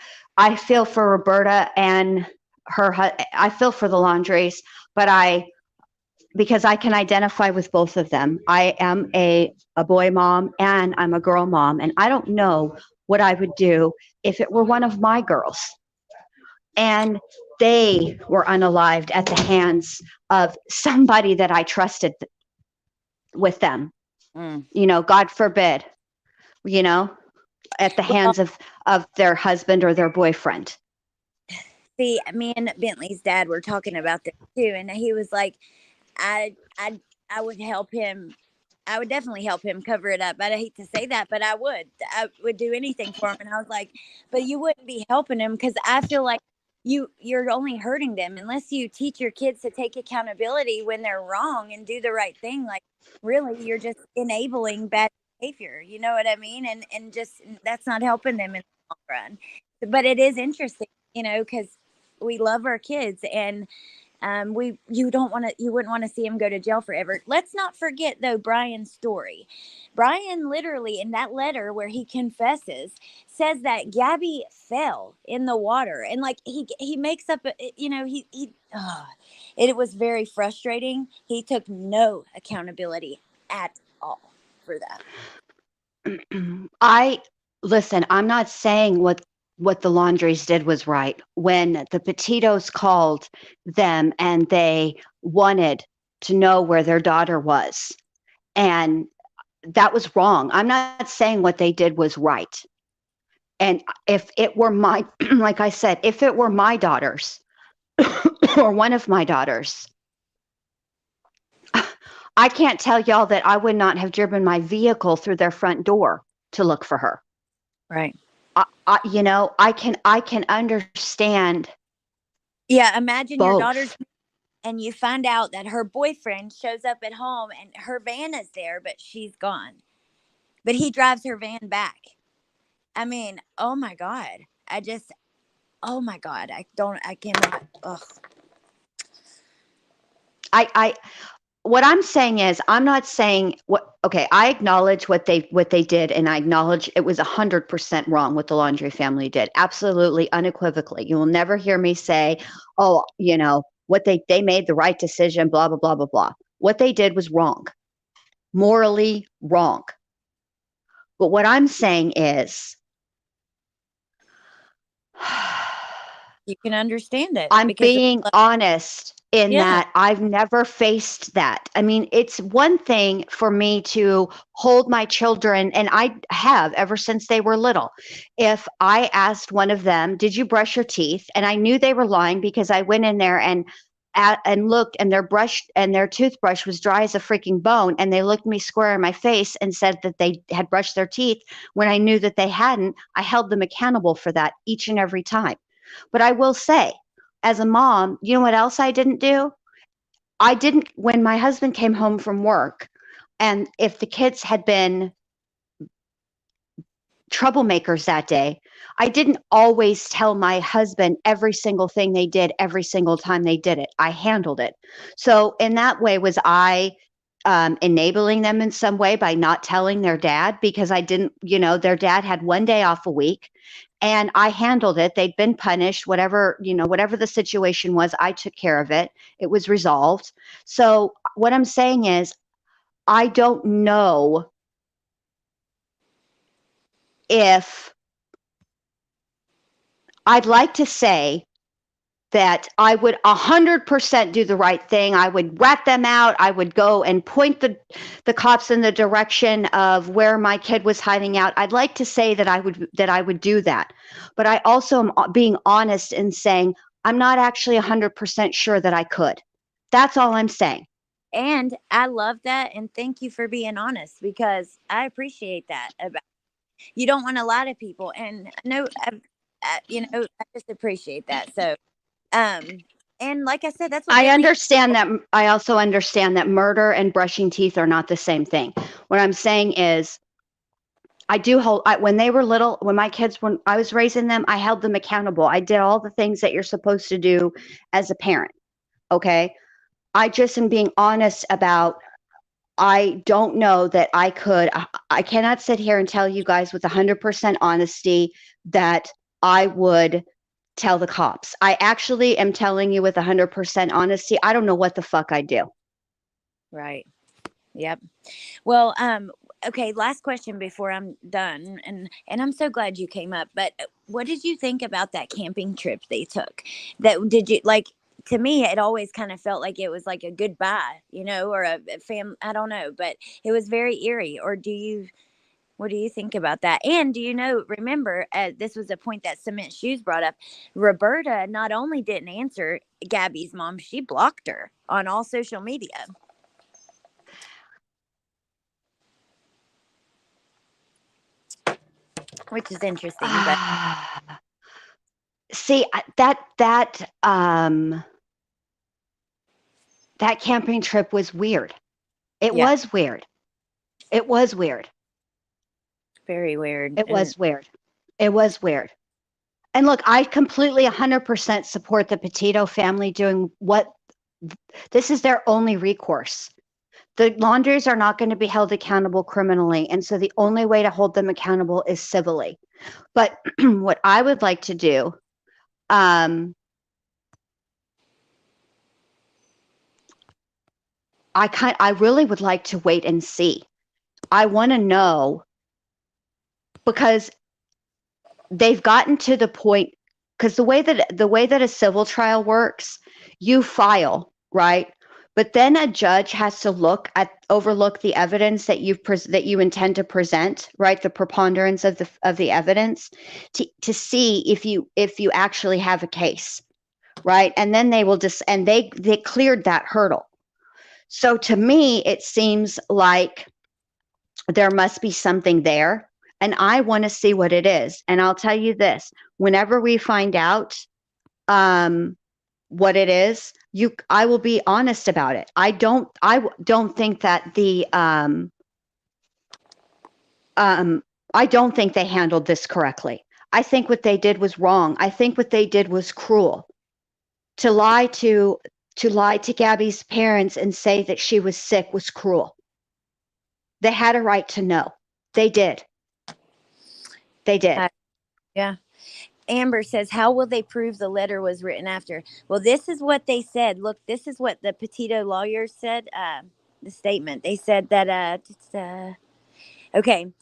Roberta and I feel for the Laundries, but because I can identify with both of them. I am a boy mom and I'm a girl mom, and I don't know what I would do if it were one of my girls and they were unalived at the hands of somebody that I trusted with them. mm. God forbid, at the Well, hands of their husband or their boyfriend. see, me and Bentley's dad were talking about this too, and he was like, I would help him. I would definitely help him cover it up. I'd hate to say that, but I would. I would do anything for him. And I was like, but you wouldn't be helping him because I feel like you're only hurting them unless you teach your kids to take accountability when they're wrong and do the right thing. Like really, you're just enabling bad behavior. You know what I mean? And just that's not helping them in the long run. But it is interesting, because we love our kids, and you don't want to, you wouldn't want to see him go to jail forever. Let's not forget though Brian's story. Brian literally in that letter where he confesses says that Gabby fell in the water, and like he makes up, it was very frustrating. He took no accountability at all for that. I listen, I'm not saying what the Laundries did was right. When the Petitos called them and they wanted to know where their daughter was, and that was wrong. I'm not saying what they did was right. And if it were my, like I said, if it were my daughters or one of my daughters, I can't tell y'all that I would not have driven my vehicle through their front door to look for her. Right. I can understand. Yeah, imagine both. your daughter's, and you find out that her boyfriend shows up at home and her van is there, but she's gone. But he drives her van back. I mean, oh my God. Oh my God. I cannot. Ugh. I what I'm saying is, I'm not saying what. Okay, I acknowledge what they did, and I acknowledge it was 100% wrong what the Laundrie family did. Absolutely, unequivocally. You will never hear me say, "Oh, what they made the right decision." Blah blah blah blah blah. What they did was wrong, morally wrong. But what I'm saying is, You can understand it. I'm because being honest in Yeah. that I've never faced that. I mean, it's one thing for me to hold my children, and I have ever since they were little. If I asked one of them, "Did you brush your teeth?" and I knew they were lying because I went in there and looked, and their toothbrush was dry as a freaking bone, and they looked me square in my face and said that they had brushed their teeth when I knew that they hadn't, I held them accountable for that each and every time. But I will say, as a mom, you know what else I didn't do? I didn't, when my husband came home from work, and if the kids had been troublemakers that day, I didn't always tell my husband every single thing they did every single time they did it. I handled it. So in that way, was I enabling them in some way by not telling their dad? Because I didn't, their dad had one day off a week. And I handled it. They'd been punished, whatever the situation was, I took care of it. It was resolved. So what I'm saying is, I don't know if I'd like to say that I would 100% do the right thing. I would rat them out. I would go and point the cops in the direction of where my kid was hiding out. I'd like to say that I would do that. But I also am being honest in saying I'm not actually 100% sure that I could. That's all I'm saying. And I love that, and thank you for being honest, because I appreciate that. About you don't want to lie to people, and no, I just appreciate that. So, and like I said, that's what I understand that. I also understand that murder and brushing teeth are not the same thing. What I'm saying is, I do hold, when they were little, when I was raising them, I held them accountable. I did all the things that you're supposed to do as a parent. Okay. I just am being honest about, I don't know that I could, I cannot sit here and tell you guys with 100% honesty that I would tell the cops. I actually am telling you with 100% honesty, I don't know what the fuck I'd do. Right. Yep. Well, okay, last question before I'm done. And I'm so glad you came up, but what did you think about that camping trip they took? Did you like, to me, it always kind of felt like it was like a goodbye, or a I don't know, but it was very eerie. Or what do you think about that? And do you remember, this was a point that Cement Shoes brought up. Roberta not only didn't answer Gabby's mom, she blocked her on all social media. Which is interesting. But see, that camping trip was weird. It was weird. It was weird. Very weird. It was weird. It was weird. And look, I completely 100% support the Petito family doing what this is their only recourse. The Laundries are not going to be held accountable criminally. And so the only way to hold them accountable is civilly. But what I would like to do, I really would like to wait and see. I want to know, because they've gotten to the point, because the way that a civil trial works, you file, right? But then a judge has to overlook the evidence that that you intend to present, right? The preponderance of the evidence to see if you actually have a case, right? And then they will and they cleared that hurdle. So to me, it seems like there must be something there, and I want to see what it is. And I'll tell you this: whenever we find out what it is, I will be honest about it. I don't think that I don't think they handled this correctly. I think what they did was wrong. I think what they did was cruel. To lie to Gabby's parents and say that she was sick was cruel. They had a right to know. They did. They did. Yeah. Amber says, how will they prove the letter was written after? Well, this is what they said. Look, this is what the Petito lawyers said, the statement. They said that, okay,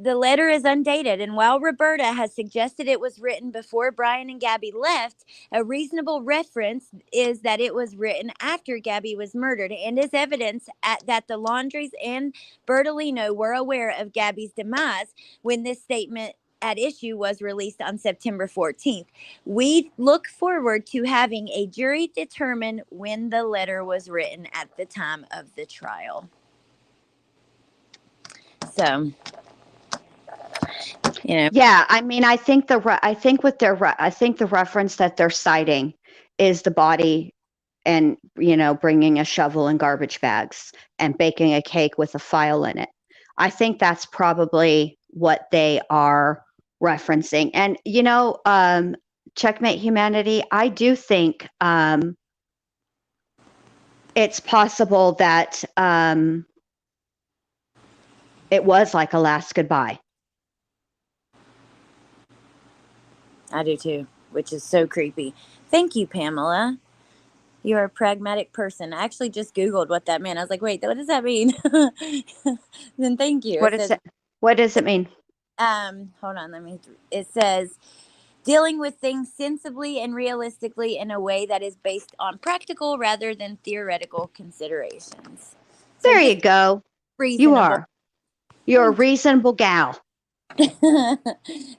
the letter is undated, and while Roberta has suggested it was written before Bryan and Gabby left, a reasonable reference is that it was written after Gabby was murdered, and is evidence that the Laundries and Bertolino were aware of Gabby's demise when this statement at issue was released on September 14th. We look forward to having a jury determine when the letter was written at the time of the trial. So, you know. Yeah, I mean, I think the reference that they're citing is the body, and bringing a shovel and garbage bags and baking a cake with a file in it. I think that's probably what they are referencing. And Checkmate Humanity, I do think it's possible that it was like a last goodbye. I do too, which is so creepy. Thank you, Pamela. You're a pragmatic person. I actually just Googled what that meant. I was like, wait, what does that mean? Then thank you. What does it mean? Hold on. It says, dealing with things sensibly and realistically in a way that is based on practical rather than theoretical considerations. So there you go. Reasonable. You're a reasonable gal.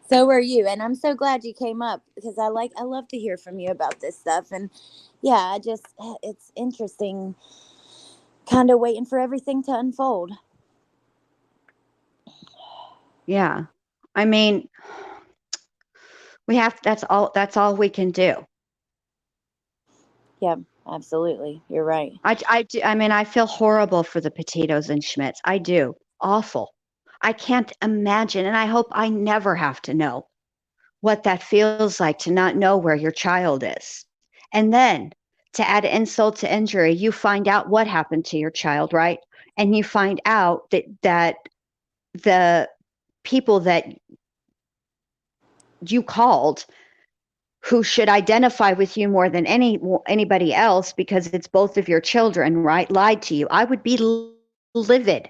So are you, and I'm so glad you came up, because I love to hear from you about this stuff. And yeah, it's interesting, kind of waiting for everything to unfold. Yeah, I mean, that's all we can do. Yeah, absolutely, you're right. I mean, I feel horrible for the Petitos and Schmidts. I do. Awful. I can't imagine, and I hope I never have to know what that feels like, to not know where your child is. And then, to add insult to injury, you find out what happened to your child, right? And you find out that the people that you called, who should identify with you more than anybody else because it's both of your children, right, lied to you. I would be livid.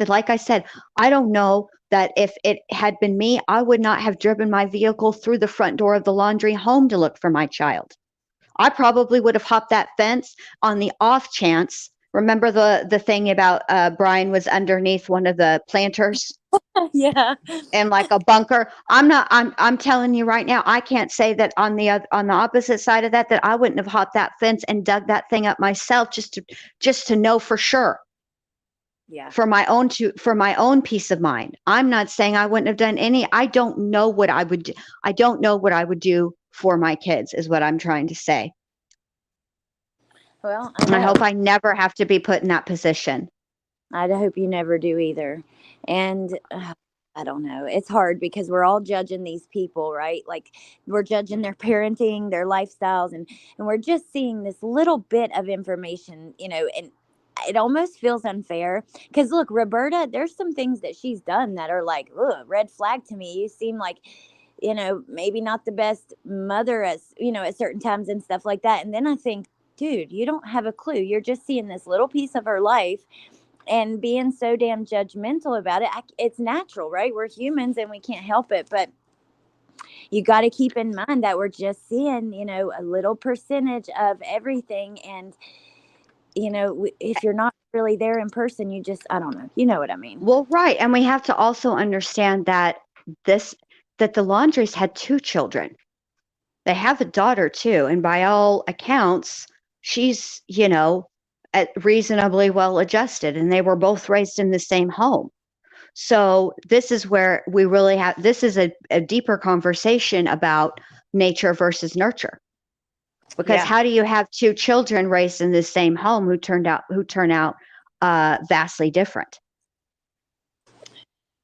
Like I said, I don't know that if it had been me, I would not have driven my vehicle through the front door of the Laundrie home to look for my child. I probably would have hopped that fence on the off chance. Remember the thing about Bryan was underneath one of the planters? Yeah. And like a bunker. I'm telling you right now, I can't say that on the opposite side of that I wouldn't have hopped that fence and dug that thing up myself just to know for sure. Yeah. For my own peace of mind. I'm not saying I wouldn't have done any. I don't know what I would do. I don't know what I would do for my kids, is what I'm trying to say. Well, I hope I never have to be put in that position. I hope you never do either. And I don't know. It's hard because we're all judging these people, right? Like we're judging their parenting, their lifestyles, and we're just seeing this little bit of information, and it almost feels unfair because look, Roberta, there's some things that she's done that are like, ugh, red flag to me. You seem like, maybe not the best mother as, at certain times and stuff like that. And then I think, dude, you don't have a clue. You're just seeing this little piece of her life and being so damn judgmental about it. It's natural, right? We're humans and we can't help it. But you got to keep in mind that we're just seeing, a little percentage of everything. And, if you're not really there in person, you just, I don't know. You know what I mean? Well, right. And we have to also understand that that the Laundries had 2 children. They have a daughter too. And by all accounts, she's, reasonably well adjusted, and they were both raised in the same home. So this is where we really this is a deeper conversation about nature versus nurture. Because how do you have 2 children raised in the same home who turn out vastly different?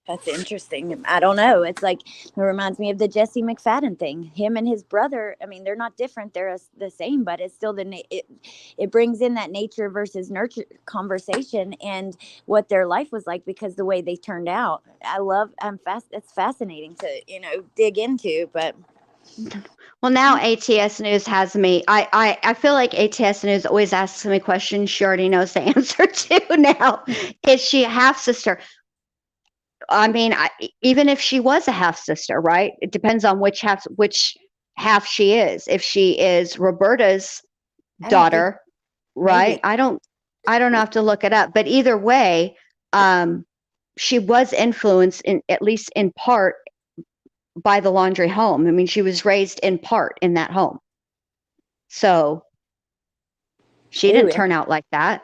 That's interesting. I don't know. It's like, it reminds me of the Jesse McFadden thing. Him and his brother, I mean, they're not different. They're the same, but it's still it brings in that nature versus nurture conversation and what their life was like because the way they turned out. It's fascinating to, dig into, but. Well, now ATS News has me. I feel like ATS News always asks me questions she already knows the answer to now. Is she a half sister? I mean, even if she was a half sister, right? It depends on which half she is. If she is Roberta's daughter, right? I don't have to look it up, but either way, she was influenced at least in part by the Laundrie home. I mean, she was raised in part in that home. So she didn't turn out like that.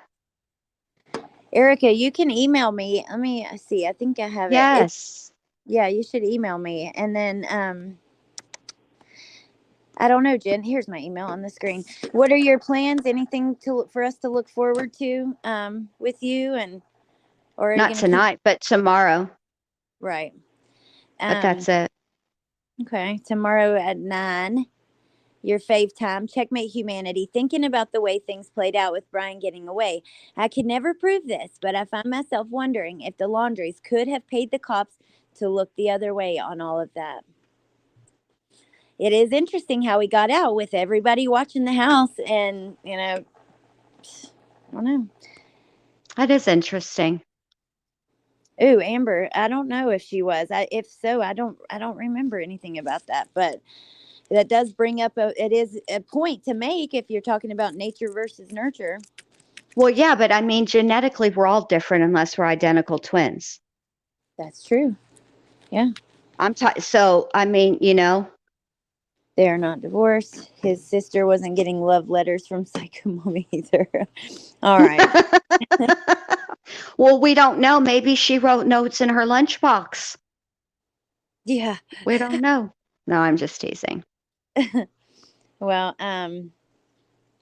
Erica, you can email me. Let me see. I think I have it. Yes. Yeah, you should email me. And then I don't know, Jen. Here's my email on the screen. What are your plans? Anything for us to look forward to with you or not tonight, but tomorrow. Right. But that's it. Okay. Tomorrow at 9. Your fave time, Checkmate Humanity, thinking about the way things played out with Bryan getting away. I could never prove this, but I find myself wondering if the Laundries could have paid the cops to look the other way on all of that. It is interesting how he got out with everybody watching the house and, I don't know. That is interesting. Ooh, Amber, I don't know if she was. If so, I don't remember anything about that, but that does bring up it is a point to make if you're talking about nature versus nurture. Well, yeah, but I mean, genetically, we're all different unless we're identical twins. That's true. Yeah. So, I mean, They are not divorced. His sister wasn't getting love letters from Psycho Mom either. All right. Well, we don't know. Maybe she wrote notes in her lunchbox. Yeah. We don't know. No, I'm just teasing. Well,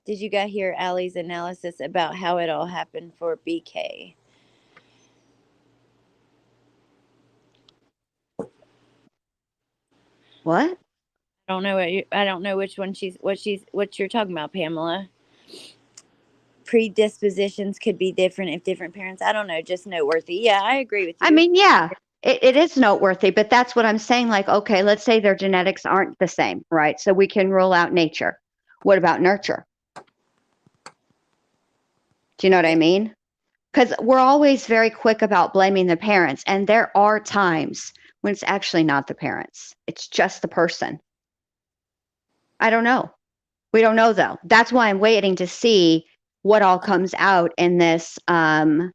did you guys hear Allie's analysis about how it all happened for BK? What? I don't know I don't know which one what you're talking about, Pamela. Predispositions could be different if different parents. I don't know, just noteworthy. Yeah, I agree with you. I mean, yeah, it is noteworthy, but that's what I'm saying. Like, okay, let's say their genetics aren't the same, right? So we can rule out nature. What about nurture? Do you know what I mean? Because we're always very quick about blaming the parents. And there are times when it's actually not the parents. It's just the person. I don't know. We don't know, though. That's why I'm waiting to see what all comes out in this, in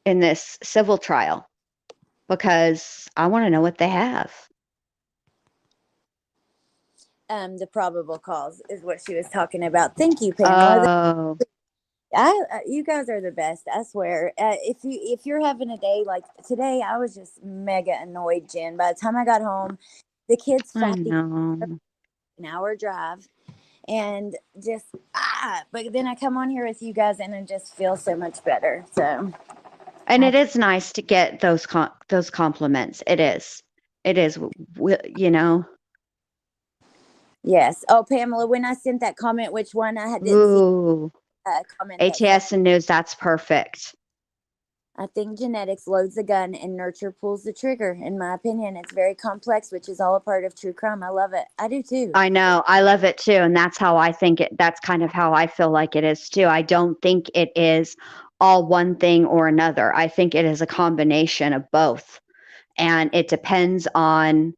this civil trial. Because I want to know what they have. The probable cause is what she was talking about. Thank you, Pamela. You guys are the best. I swear. If you're having a day like today, I was just mega annoyed, Jen. By the time I got home, the kids fought an hour drive, and but then I come on here with you guys, and I just feel so much better. So And it is nice to get those compliments. It is. It is. You know. Yes. Oh, Pamela, when I sent that comment, which one I didn't see Ooh. a comment that said, ATS and news. That's perfect. I think genetics loads the gun and nurture pulls the trigger. In my opinion, it's very complex, which is all a part of true crime. I love it. I do too. I know. I love it too. And that's how I think it. That's kind of how I feel like it is too. I don't think it is all one thing or another. I think it is a combination of both. And it depends on,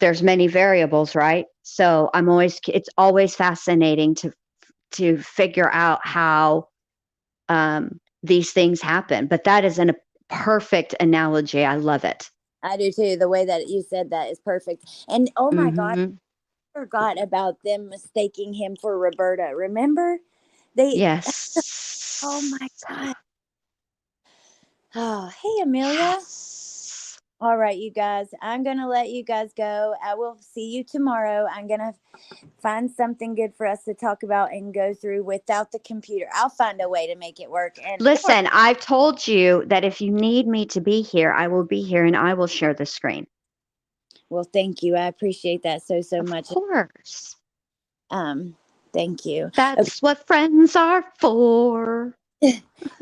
there's many variables, right? So it's always fascinating to figure out how these things happen. But that is a perfect analogy. I love it. I do too. The way that you said that is perfect. And oh my God, Mm-hmm. I forgot about them mistaking him for Roberta. Remember? They, Yes. oh my God. Oh, hey, Amelia. Yes. All right, you guys. I'm going to let you guys go. I will see you tomorrow. I'm going to find something good for us to talk about and go through without the computer. I'll find a way to make it work. And Listen, I've told you that if you need me to be here, I will be here and I will share the screen. well, thank you. I appreciate that so much. Of course. Thank you. That's what friends are for.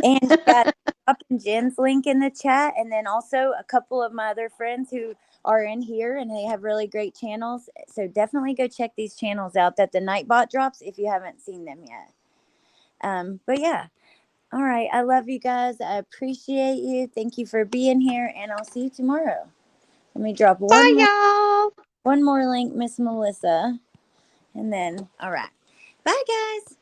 And guys, dropping Jen's link in the chat, and then also a couple of my other friends who are in here, and they have really great channels. So definitely go check these channels out that the Nightbot drops if you haven't seen them yet. But yeah, all right. I love you guys. I appreciate you. Thank you for being here, and I'll see you tomorrow. Let me drop Bye, y'all. one more link, Miss Melissa, and then all right. Bye, guys.